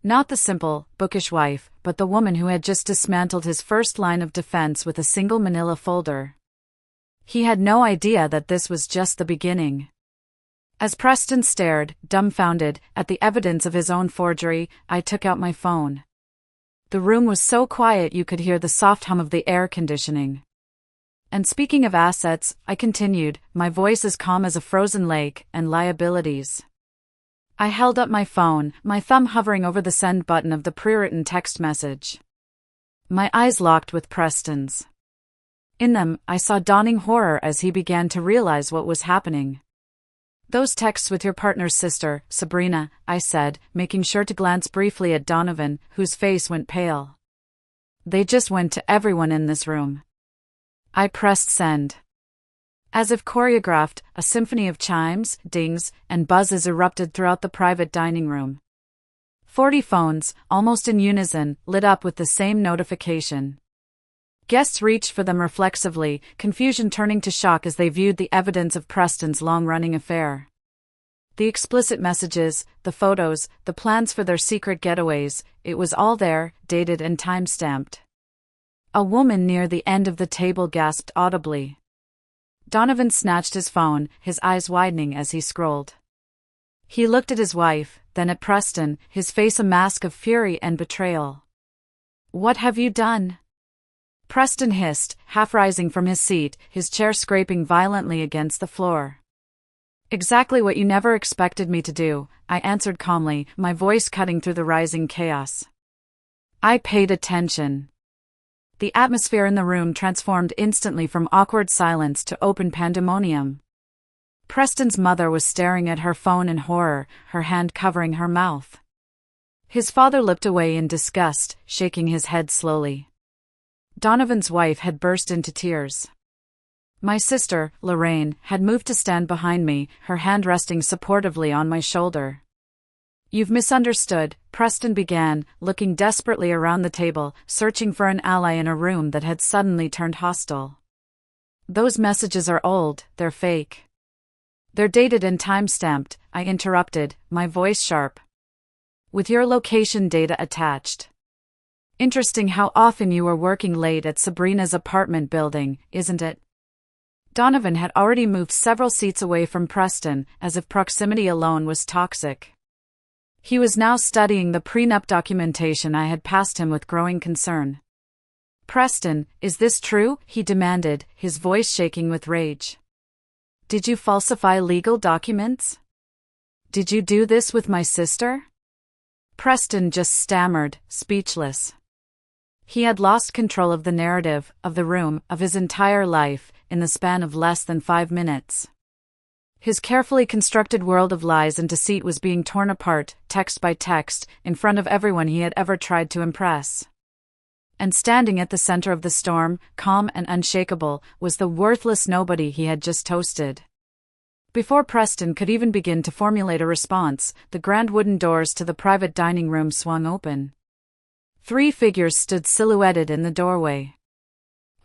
Speaker 1: Not the simple, bookish wife, but the woman who had just dismantled his first line of defense with a single manila folder. He had no idea that this was just the beginning. As Preston stared, dumbfounded, at the evidence of his own forgery, I took out my phone. The room was so quiet you could hear the soft hum of the air conditioning. And speaking of assets, I continued, my voice as calm as a frozen lake, and liabilities. I held up my phone, my thumb hovering over the send button of the pre-written text message. My eyes locked with Preston's. In them, I saw dawning horror as he began to realize what was happening. Those texts with your partner's sister, Sabrina, I said, making sure to glance briefly at Donovan, whose face went pale. They just went to everyone in this room. I pressed send. As if choreographed, a symphony of chimes, dings, and buzzes erupted throughout the private dining room. 40 phones, almost in unison, lit up with the same notification. Guests reached for them reflexively, confusion turning to shock as they viewed the evidence of Preston's long-running affair. The explicit messages, the photos, the plans for their secret getaways, it was all there, dated and time-stamped. A woman near the end of the table gasped audibly. Donovan snatched his phone, his eyes widening as he scrolled. He looked at his wife, then at Preston, his face a mask of fury and betrayal. "What have you done?" Preston hissed, half rising from his seat, his chair scraping violently against the floor. "Exactly what you never expected me to do," I answered calmly, my voice cutting through the rising chaos. I paid attention. The atmosphere in the room transformed instantly from awkward silence to open pandemonium. Preston's mother was staring at her phone in horror, her hand covering her mouth. His father looked away in disgust, shaking his head slowly. Donovan's wife had burst into tears. My sister, Lorraine, had moved to stand behind me, her hand resting supportively on my shoulder. "You've misunderstood," Preston began, looking desperately around the table, searching for an ally in a room that had suddenly turned hostile. "Those messages are old, they're fake." "They're dated and time-stamped," I interrupted, my voice sharp. "With your location data attached. Interesting how often you were working late at Sabrina's apartment building, isn't it?" Donovan had already moved several seats away from Preston, as if proximity alone was toxic. He was now studying the prenup documentation I had passed him with growing concern. "Preston, is this true?" he demanded, his voice shaking with rage. "Did you falsify legal documents? Did you do this with my sister?" Preston just stammered, speechless. He had lost control of the narrative, of the room, of his entire life, in the span of less than 5 minutes. His carefully constructed world of lies and deceit was being torn apart, text by text, in front of everyone he had ever tried to impress. And standing at the center of the storm, calm and unshakable, was the worthless nobody he had just toasted. Before Preston could even begin to formulate a response, the grand wooden doors to the private dining room swung open. 3 figures stood silhouetted in the doorway.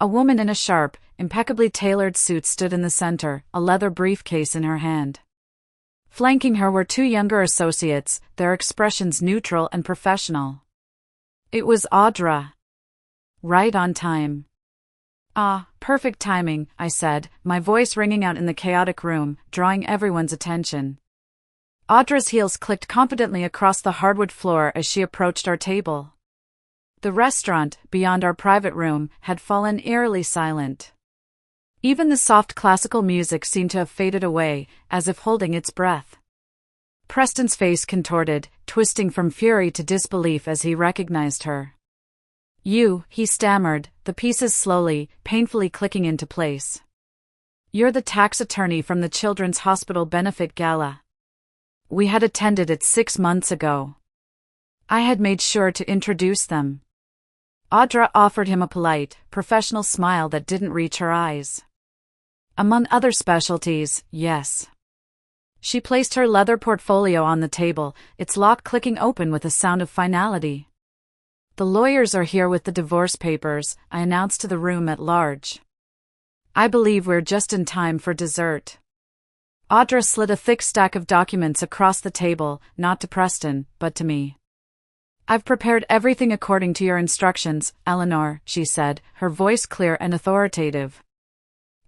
Speaker 1: A woman in a sharp, impeccably tailored suit stood in the center, a leather briefcase in her hand. Flanking her were 2 younger associates, their expressions neutral and professional. It was Audra. Right on time. "Ah, perfect timing," I said, my voice ringing out in the chaotic room, drawing everyone's attention. Audra's heels clicked confidently across the hardwood floor as she approached our table. The restaurant, beyond our private room, had fallen eerily silent. Even the soft classical music seemed to have faded away, as if holding its breath. Preston's face contorted, twisting from fury to disbelief as he recognized her. "You," he stammered, the pieces slowly, painfully clicking into place. "You're the tax attorney from the Children's Hospital Benefit Gala. We had attended it 6 months ago." I had made sure to introduce them. Audra offered him a polite, professional smile that didn't reach her eyes. Among other specialties, yes. She placed her leather portfolio on the table, its lock clicking open with a sound of finality. The lawyers are here with the divorce papers, I announced to the room at large. I believe we're just in time for dessert. Audra slid a thick stack of documents across the table, not to Preston, but to me. I've prepared everything according to your instructions, Eleanor, she said, her voice clear and authoritative.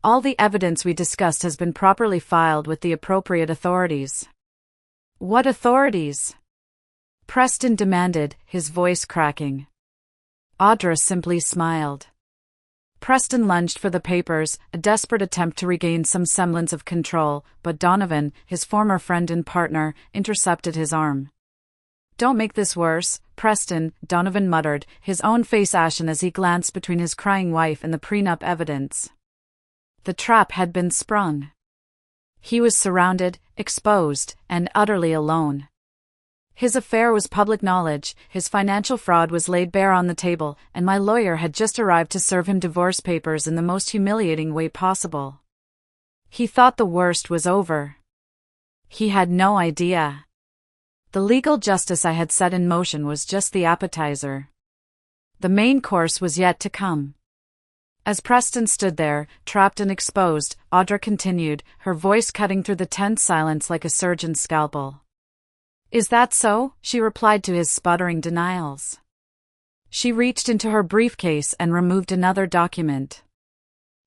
Speaker 1: All the evidence we discussed has been properly filed with the appropriate authorities. What authorities? Preston demanded, his voice cracking. Audra simply smiled. Preston lunged for the papers, a desperate attempt to regain some semblance of control, but Donovan, his former friend and partner, intercepted his arm. Don't make this worse, Preston, Donovan muttered, his own face ashen as he glanced between his crying wife and the prenup evidence. The trap had been sprung. He was surrounded, exposed, and utterly alone. His affair was public knowledge, his financial fraud was laid bare on the table, and my lawyer had just arrived to serve him divorce papers in the most humiliating way possible. He thought the worst was over. He had no idea. The legal justice I had set in motion was just the appetizer. The main course was yet to come. As Preston stood there, trapped and exposed, Audra continued, her voice cutting through the tense silence like a surgeon's scalpel. Is that so? She replied to his sputtering denials. She reached into her briefcase and removed another document.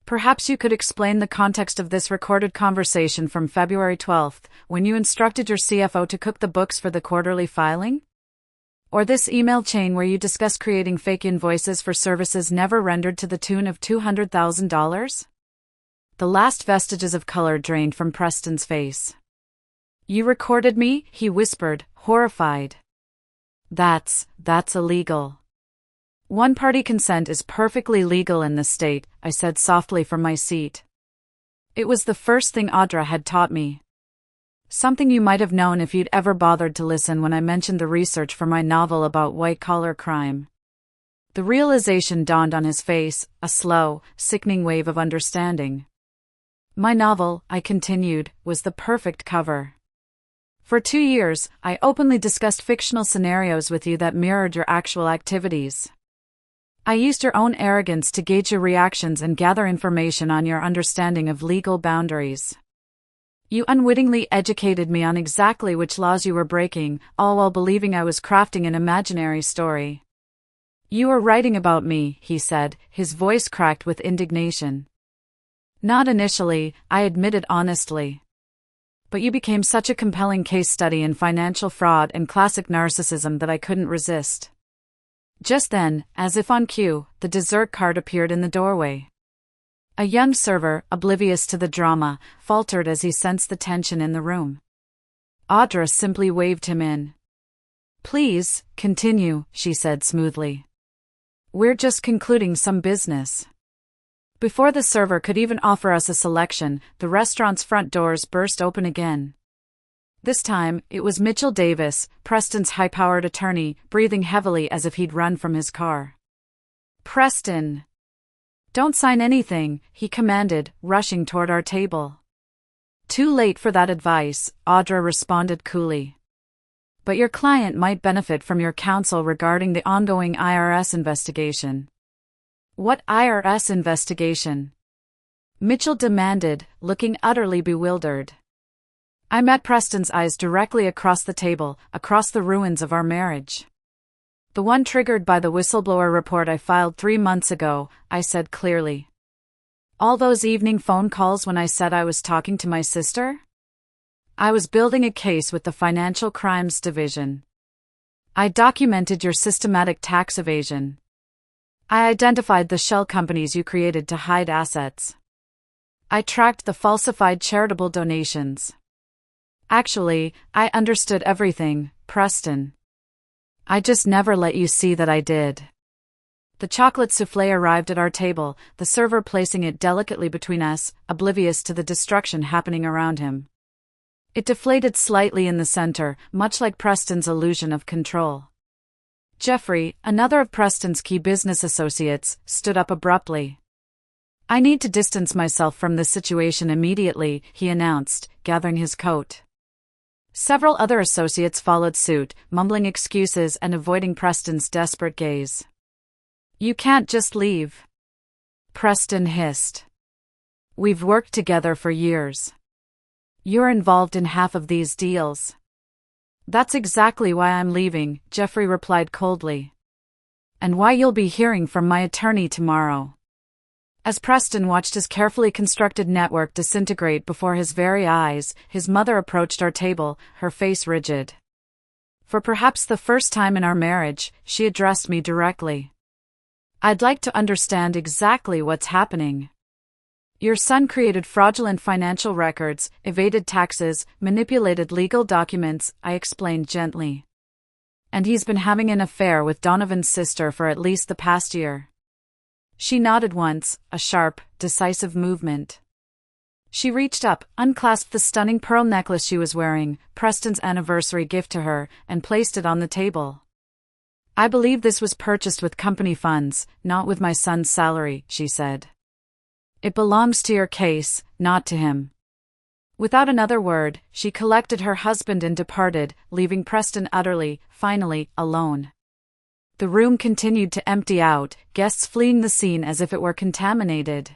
Speaker 1: Perhaps you could explain the context of this recorded conversation from February 12th, when you instructed your CFO to cook the books for the quarterly filing? Or this email chain where you discuss creating fake invoices for services never rendered to the tune of $200,000? The last vestiges of color drained from Preston's face. You recorded me? He whispered, horrified. That's illegal. One-party consent is perfectly legal in this state, I said softly from my seat. It was the first thing Audra had taught me. Something you might have known if you'd ever bothered to listen when I mentioned the research for my novel about white-collar crime. The realization dawned on his face, a slow, sickening wave of understanding. My novel, I continued, was the perfect cover. For 2 years, I openly discussed fictional scenarios with you that mirrored your actual activities. I used your own arrogance to gauge your reactions and gather information on your understanding of legal boundaries. You unwittingly educated me on exactly which laws you were breaking, all while believing I was crafting an imaginary story. You were writing about me, he said, his voice cracked with indignation. Not initially, I admitted honestly. But you became such a compelling case study in financial fraud and classic narcissism that I couldn't resist. Just then, as if on cue, the dessert cart appeared in the doorway. A young server, oblivious to the drama, faltered as he sensed the tension in the room. Audra simply waved him in. Please, continue, she said smoothly. We're just concluding some business. Before the server could even offer us a selection, the restaurant's front doors burst open again. This time, it was Mitchell Davis, Preston's high-powered attorney, breathing heavily as if he'd run from his car. Preston! Don't sign anything, he commanded, rushing toward our table. Too late for that advice, Audra responded coolly. But your client might benefit from your counsel regarding the ongoing IRS investigation. What IRS investigation? Mitchell demanded, looking utterly bewildered. I met Preston's eyes directly across the table, across the ruins of our marriage. The one triggered by the whistleblower report I filed 3 months ago, I said clearly. All those evening phone calls when I said I was talking to my sister? I was building a case with the Financial Crimes Division. I documented your systematic tax evasion. I identified the shell companies you created to hide assets. I tracked the falsified charitable donations. Actually, I understood everything, Preston. I just never let you see that I did. The chocolate soufflé arrived at our table, the server placing it delicately between us, oblivious to the destruction happening around him. It deflated slightly in the center, much like Preston's illusion of control. Jeffrey, another of Preston's key business associates, stood up abruptly. "I need to distance myself from this situation immediately," he announced, gathering his coat. Several other associates followed suit, mumbling excuses and avoiding Preston's desperate gaze. "You can't just leave," Preston hissed. "We've worked together for years. You're involved in half of these deals." "That's exactly why I'm leaving," Jeffrey replied coldly. "And why you'll be hearing from my attorney tomorrow." As Preston watched his carefully constructed network disintegrate before his very eyes, his mother approached our table, her face rigid. For perhaps the first time in our marriage, she addressed me directly. "I'd like to understand exactly what's happening. Your son created fraudulent financial records, evaded taxes, manipulated legal documents," I explained gently. "And he's been having an affair with Donovan's sister for at least the past year." She nodded once, a sharp, decisive movement. She reached up, unclasped the stunning pearl necklace she was wearing, Preston's anniversary gift to her, and placed it on the table. "I believe this was purchased with company funds, not with my son's salary," she said. "It belongs to your case, not to him." Without another word, she collected her husband and departed, leaving Preston utterly, finally, alone. The room continued to empty out, guests fleeing the scene as if it were contaminated.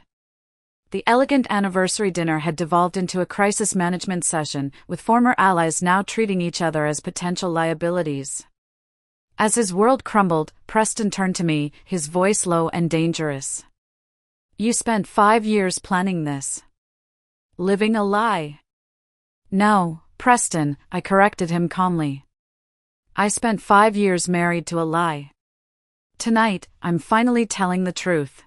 Speaker 1: The elegant anniversary dinner had devolved into a crisis management session, with former allies now treating each other as potential liabilities. As his world crumbled, Preston turned to me, his voice low and dangerous. "You spent 5 years planning this. Living a lie." "No, Preston," I corrected him calmly. "I spent 5 years married to a lie. Tonight, I'm finally telling the truth."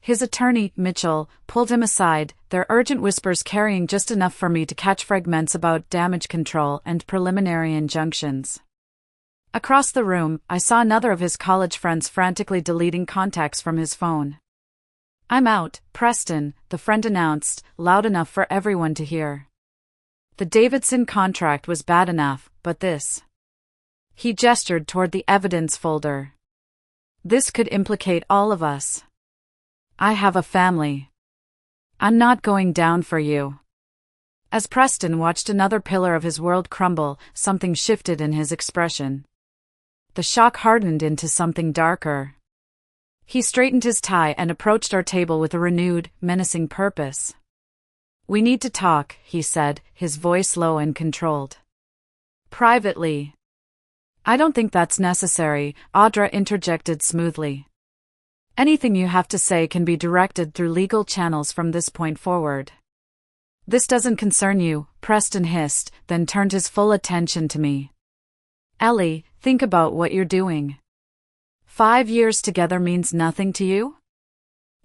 Speaker 1: His attorney, Mitchell, pulled him aside, their urgent whispers carrying just enough for me to catch fragments about damage control and preliminary injunctions. Across the room, I saw another of his college friends frantically deleting contacts from his phone. "I'm out, Preston," the friend announced, loud enough for everyone to hear. "The Davidson contract was bad enough, but this..." He gestured toward the evidence folder. "This could implicate all of us. I have a family. I'm not going down for you." As Preston watched another pillar of his world crumble, something shifted in his expression. The shock hardened into something darker. He straightened his tie and approached our table with a renewed, menacing purpose. "We need to talk," he said, his voice low and controlled. "Privately." "I don't think that's necessary," Audra interjected smoothly. "Anything you have to say can be directed through legal channels from this point forward." "This doesn't concern you," Preston hissed, then turned his full attention to me. "Ellie, think about what you're doing. 5 years together means nothing to you?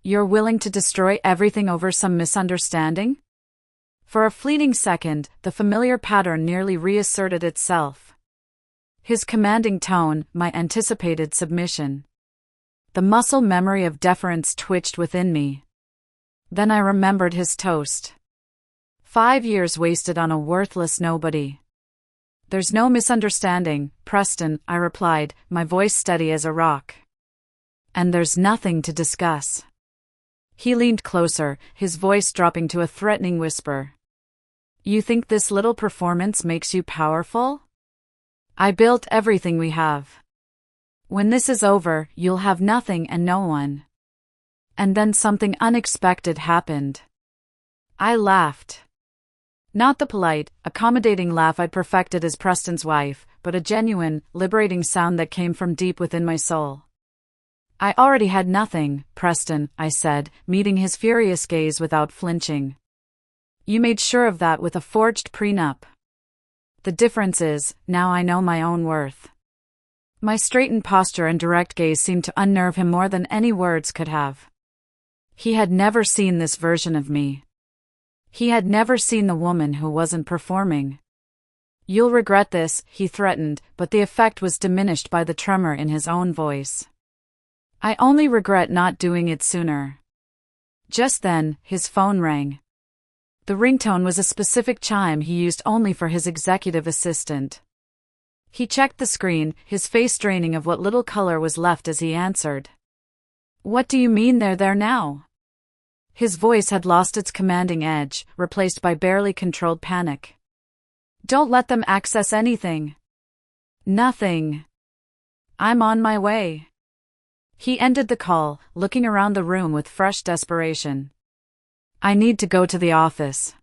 Speaker 1: You're willing to destroy everything over some misunderstanding?" For a fleeting second, the familiar pattern nearly reasserted itself. His commanding tone, my anticipated submission. The muscle memory of deference twitched within me. Then I remembered his toast. 5 years wasted on a worthless nobody. "There's no misunderstanding, Preston," I replied, my voice steady as a rock. "And there's nothing to discuss." He leaned closer, his voice dropping to a threatening whisper. "You think this little performance makes you powerful? I built everything we have. When this is over, you'll have nothing and no one." And then something unexpected happened. I laughed. Not the polite, accommodating laugh I'd perfected as Preston's wife, but a genuine, liberating sound that came from deep within my soul. "I already had nothing, Preston," I said, meeting his furious gaze without flinching. "You made sure of that with a forged prenup. The difference is, now I know my own worth." My straightened posture and direct gaze seemed to unnerve him more than any words could have. He had never seen this version of me. He had never seen the woman who wasn't performing. "You'll regret this," he threatened, but the effect was diminished by the tremor in his own voice. "I only regret not doing it sooner." Just then, his phone rang. The ringtone was a specific chime he used only for his executive assistant. He checked the screen, his face draining of what little color was left as he answered. What do you mean they're there now? His voice had lost its commanding edge, replaced by barely controlled panic. Don't let them access anything. Nothing. I'm on my way. He ended the call, looking around the room with fresh desperation. I need to go to the office.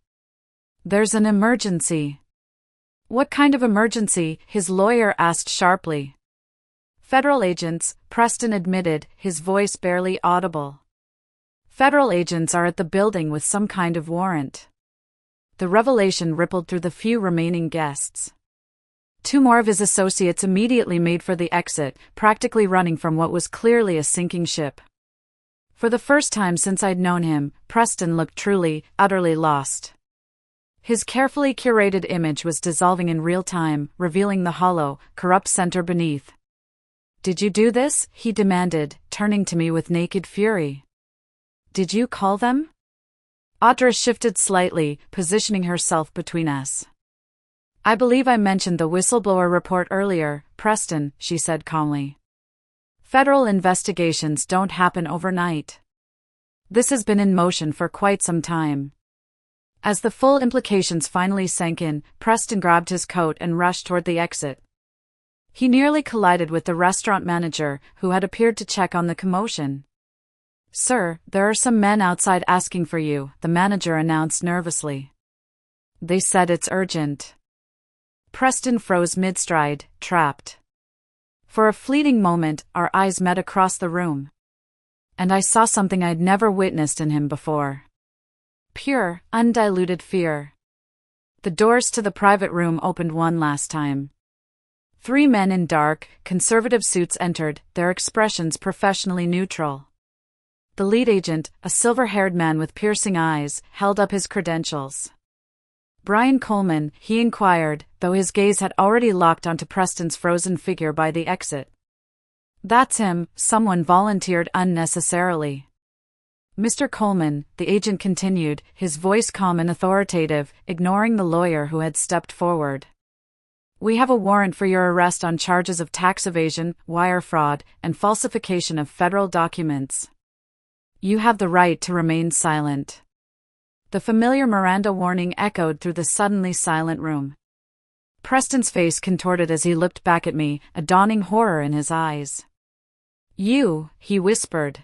Speaker 1: There's an emergency. What kind of emergency? His lawyer asked sharply. Federal agents, Preston admitted, his voice barely audible. Federal agents are at the building with some kind of warrant. The revelation rippled through the few remaining guests. Two more of his associates immediately made for the exit, practically running from what was clearly a sinking ship. For the first time since I'd known him, Preston looked truly, utterly lost. His carefully curated image was dissolving in real time, revealing the hollow, corrupt center beneath. Did you do this? He demanded, turning to me with naked fury. Did you call them? Audra shifted slightly, positioning herself between us. I believe I mentioned the whistleblower report earlier, Preston, she said calmly. Federal investigations don't happen overnight. This has been in motion for quite some time. As the full implications finally sank in, Preston grabbed his coat and rushed toward the exit. He nearly collided with the restaurant manager, who had appeared to check on the commotion. Sir, there are some men outside asking for you, the manager announced nervously. They said it's urgent. Preston froze mid-stride, trapped. For a fleeting moment, our eyes met across the room. And I saw something I'd never witnessed in him before. Pure, undiluted fear. The doors to the private room opened one last time. 3 men in dark, conservative suits entered, their expressions professionally neutral. The lead agent, a silver-haired man with piercing eyes, held up his credentials. Brian Coleman, he inquired, though his gaze had already locked onto Preston's frozen figure by the exit. That's him, someone volunteered unnecessarily. Mr. Coleman, the agent continued, his voice calm and authoritative, ignoring the lawyer who had stepped forward. We have a warrant for your arrest on charges of tax evasion, wire fraud, and falsification of federal documents. You have the right to remain silent. The familiar Miranda warning echoed through the suddenly silent room. Preston's face contorted as he looked back at me, a dawning horror in his eyes. You, he whispered.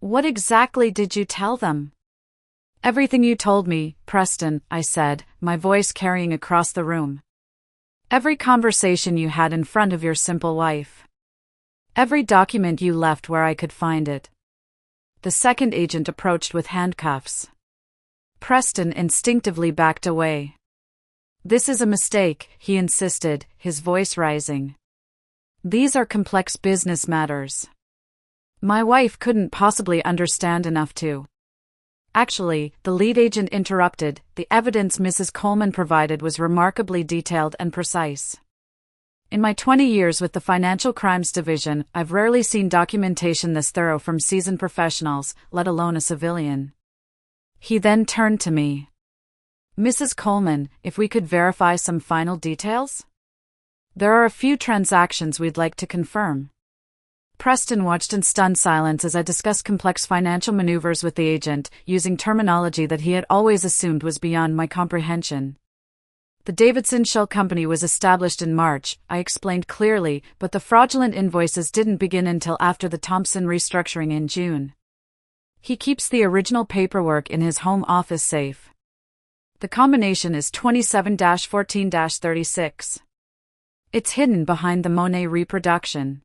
Speaker 1: What exactly did you tell them? Everything you told me, Preston, I said, my voice carrying across the room. Every conversation you had in front of your simple wife. Every document you left where I could find it. The second agent approached with handcuffs. Preston instinctively backed away. This is a mistake, he insisted, his voice rising. These are complex business matters. My wife couldn't possibly understand enough to. Actually, the lead agent interrupted, the evidence Mrs. Coleman provided was remarkably detailed and precise. In my 20 years with the Financial Crimes Division, I've rarely seen documentation this thorough from seasoned professionals, let alone a civilian. He then turned to me. Mrs. Coleman, if we could verify some final details? There are a few transactions we'd like to confirm. Preston watched in stunned silence as I discussed complex financial maneuvers with the agent, using terminology that he had always assumed was beyond my comprehension. The Davidson Shell Company was established in March, I explained clearly, but the fraudulent invoices didn't begin until after the Thompson restructuring in June. He keeps the original paperwork in his home office safe. The combination is 27-14-36. It's hidden behind the Monet reproduction.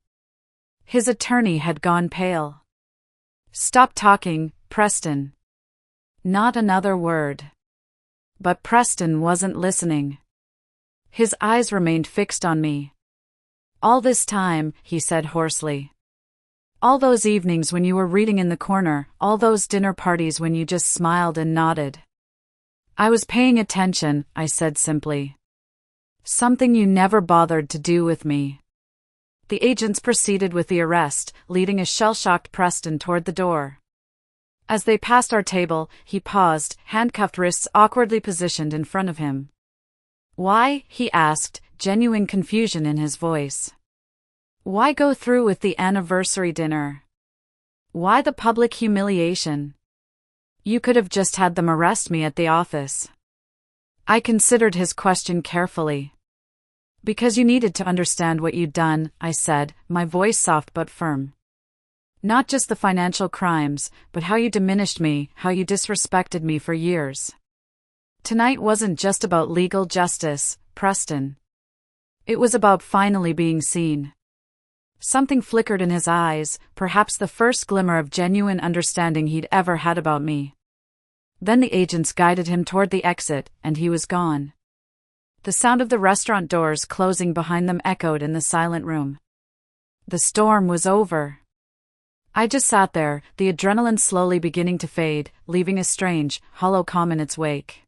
Speaker 1: His attorney had gone pale. Stop talking, Preston. Not another word. But Preston wasn't listening. His eyes remained fixed on me. All this time, he said hoarsely. All those evenings when you were reading in the corner, all those dinner parties when you just smiled and nodded. I was paying attention, I said simply. Something you never bothered to do with me. The agents proceeded with the arrest, leading a shell-shocked Preston toward the door. As they passed our table, he paused, handcuffed wrists awkwardly positioned in front of him. Why? He asked, genuine confusion in his voice. Why go through with the anniversary dinner? Why the public humiliation? You could have just had them arrest me at the office. I considered his question carefully. Because you needed to understand what you'd done, I said, my voice soft but firm. Not just the financial crimes, but how you diminished me, how you disrespected me for years. Tonight wasn't just about legal justice, Preston. It was about finally being seen. Something flickered in his eyes, perhaps the first glimmer of genuine understanding he'd ever had about me. Then the agents guided him toward the exit, and he was gone. The sound of the restaurant doors closing behind them echoed in the silent room. The storm was over. I just sat there, the adrenaline slowly beginning to fade, leaving a strange, hollow calm in its wake.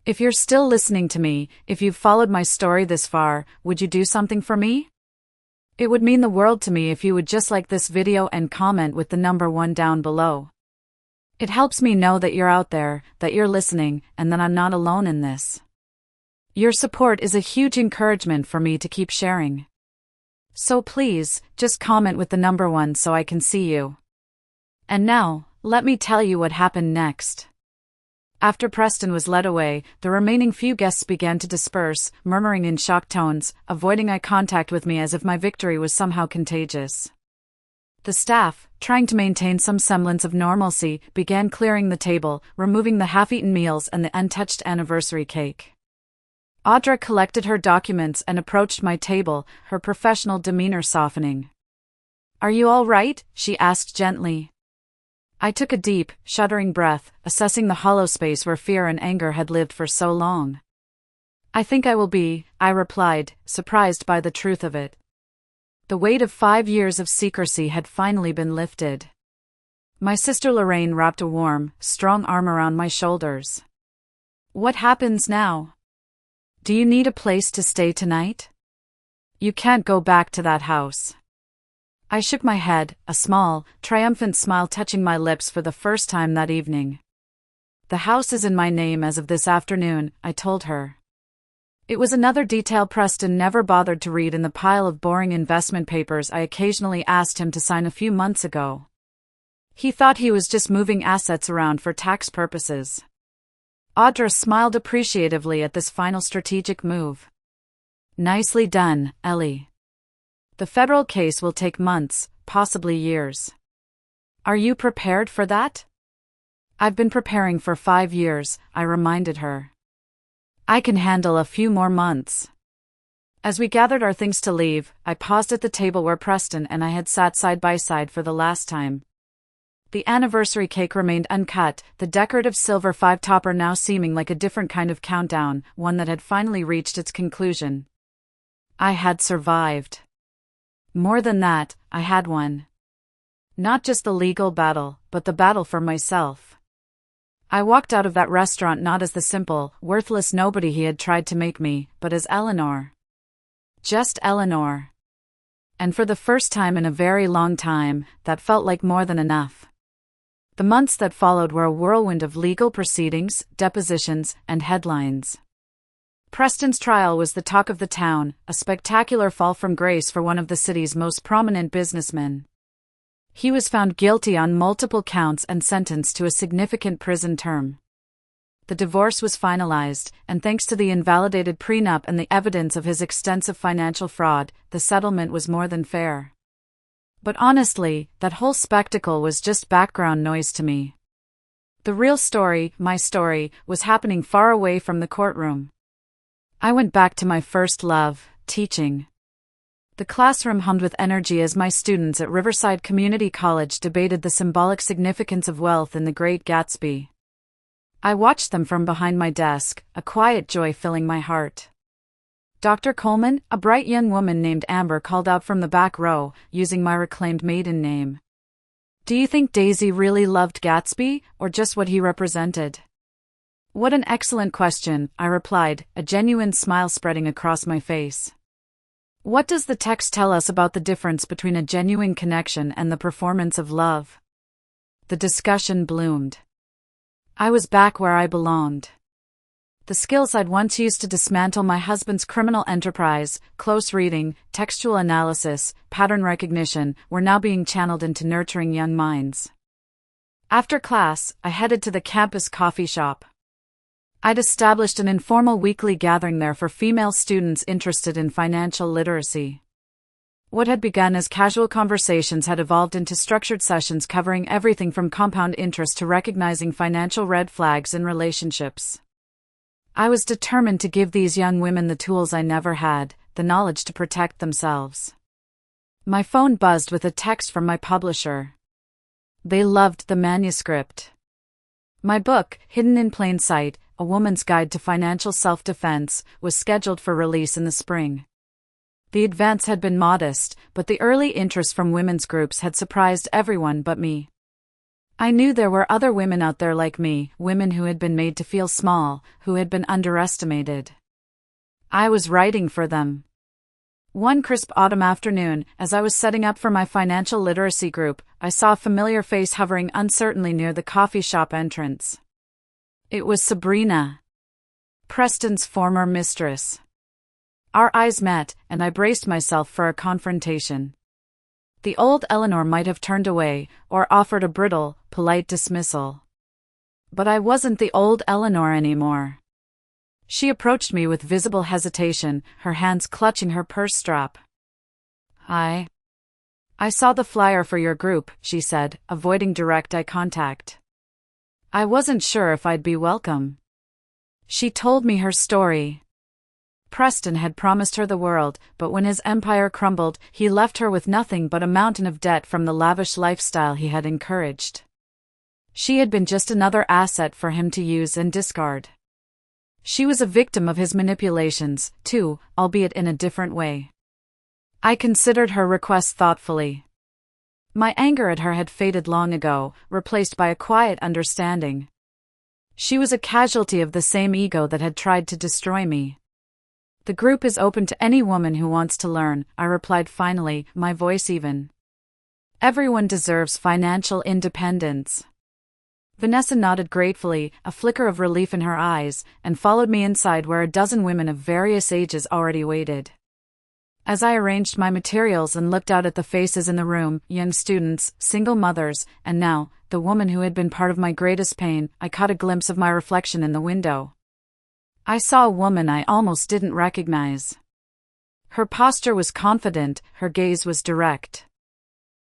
Speaker 1: If you're still listening to me, if you've followed my story this far, would you do something for me? It would mean the world to me if you would just like this video and comment with the number 1 down below. It helps me know that you're out there, that you're listening, and that I'm not alone in this. Your support is a huge encouragement for me to keep sharing. So please, just comment with the number 1 so I can see you. And now, let me tell you what happened next. After Preston was led away, the remaining few guests began to disperse, murmuring in shocked tones, avoiding eye contact with me as if my victory was somehow contagious. The staff, trying to maintain some semblance of normalcy, began clearing the table, removing the half-eaten meals and the untouched anniversary cake. Audra collected her documents and approached my table, her professional demeanor softening. "Are you all right?" she asked gently. I took a deep, shuddering breath, assessing the hollow space where fear and anger had lived for so long. "I think I will be," I replied, surprised by the truth of it. The weight of 5 years of secrecy had finally been lifted. My sister Lorraine wrapped a warm, strong arm around my shoulders. "What happens now? Do you need a place to stay tonight? You can't go back to that house." I shook my head, a small, triumphant smile touching my lips for the first time that evening. "The house is in my name as of this afternoon," I told her. It was another detail Preston never bothered to read in the pile of boring investment papers I occasionally asked him to sign a few months ago. He thought he was just moving assets around for tax purposes. Audra smiled appreciatively at this final strategic move. "Nicely done, Ellie. The federal case will take months, possibly years. Are you prepared for that?" "I've been preparing for 5 years," I reminded her. "I can handle a few more months." As we gathered our things to leave, I paused at the table where Preston and I had sat side by side for the last time. The anniversary cake remained uncut, the decorative silver 5-topper now seeming like a different kind of countdown, one that had finally reached its conclusion. I had survived. More than that, I had won. Not just the legal battle, but the battle for myself. I walked out of that restaurant not as the simple, worthless nobody he had tried to make me, but as Eleanor. Just Eleanor. And for the first time in a very long time, that felt like more than enough. The months that followed were a whirlwind of legal proceedings, depositions, and headlines. Preston's trial was the talk of the town, a spectacular fall from grace for one of the city's most prominent businessmen. He was found guilty on multiple counts and sentenced to a significant prison term. The divorce was finalized, and thanks to the invalidated prenup and the evidence of his extensive financial fraud, the settlement was more than fair. But honestly, that whole spectacle was just background noise to me. The real story, my story, was happening far away from the courtroom. I went back to my first love, teaching. The classroom hummed with energy as my students at Riverside Community College debated the symbolic significance of wealth in The Great Gatsby. I watched them from behind my desk, a quiet joy filling my heart. Dr. Coleman, a bright young woman named Amber, called out from the back row, using my reclaimed maiden name. "Do you think Daisy really loved Gatsby, or just what he represented?" "What an excellent question," I replied, a genuine smile spreading across my face. "What does the text tell us about the difference between a genuine connection and the performance of love?" The discussion bloomed. I was back where I belonged. The skills I'd once used to dismantle my husband's criminal enterprise, close reading, textual analysis, pattern recognition, were now being channeled into nurturing young minds. After class, I headed to the campus coffee shop. I'd established an informal weekly gathering there for female students interested in financial literacy. What had begun as casual conversations had evolved into structured sessions covering everything from compound interest to recognizing financial red flags in relationships. I was determined to give these young women the tools I never had, the knowledge to protect themselves. My phone buzzed with a text from my publisher. They loved the manuscript. My book, Hidden in Plain Sight, A Woman's Guide to Financial Self-Defense, was scheduled for release in the spring. The advance had been modest, but the early interest from women's groups had surprised everyone but me. I knew there were other women out there like me, women who had been made to feel small, who had been underestimated. I was writing for them. One crisp autumn afternoon, as I was setting up for my financial literacy group, I saw a familiar face hovering uncertainly near the coffee shop entrance. It was Sabrina, Preston's former mistress. Our eyes met, and I braced myself for a confrontation. The old Eleanor might have turned away, or offered a brittle, polite dismissal. But I wasn't the old Eleanor anymore. She approached me with visible hesitation, her hands clutching her purse strap. I saw the flyer for your group, she said, avoiding direct eye contact. I wasn't sure if I'd be welcome. She told me her story. Preston had promised her the world, but when his empire crumbled, he left her with nothing but a mountain of debt from the lavish lifestyle he had encouraged. She had been just another asset for him to use and discard. She was a victim of his manipulations, too, albeit in a different way. I considered her request thoughtfully. My anger at her had faded long ago, replaced by a quiet understanding. She was a casualty of the same ego that had tried to destroy me. The group is open to any woman who wants to learn, I replied finally, my voice even. Everyone deserves financial independence. Vanessa nodded gratefully, a flicker of relief in her eyes, and followed me inside where a dozen women of various ages already waited. As I arranged my materials and looked out at the faces in the room, young students, single mothers, and now, the woman who had been part of my greatest pain, I caught a glimpse of my reflection in the window. I saw a woman I almost didn't recognize. Her posture was confident, her gaze was direct.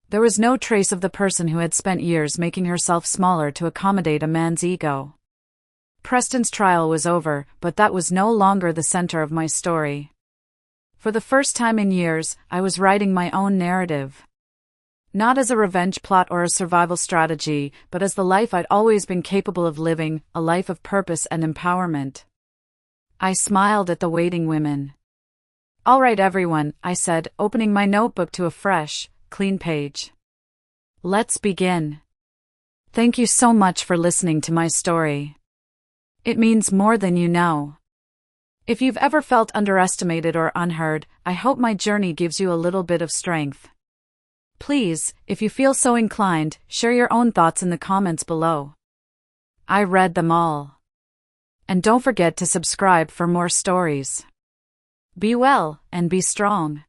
Speaker 1: There was no trace of the person who had spent years making herself smaller to accommodate a man's ego. Preston's trial was over, but that was no longer the center of my story. For the first time in years, I was writing my own narrative. Not as a revenge plot or a survival strategy, but as the life I'd always been capable of living, a life of purpose and empowerment. I smiled at the waiting women. All right, everyone, I said, opening my notebook to a fresh, clean page. Let's begin. Thank you so much for listening to my story. It means more than you know. If you've ever felt underestimated or unheard, I hope my journey gives you a little bit of strength. Please, if you feel so inclined, share your own thoughts in the comments below. I read them all. And don't forget to subscribe for more stories. Be well, and be strong.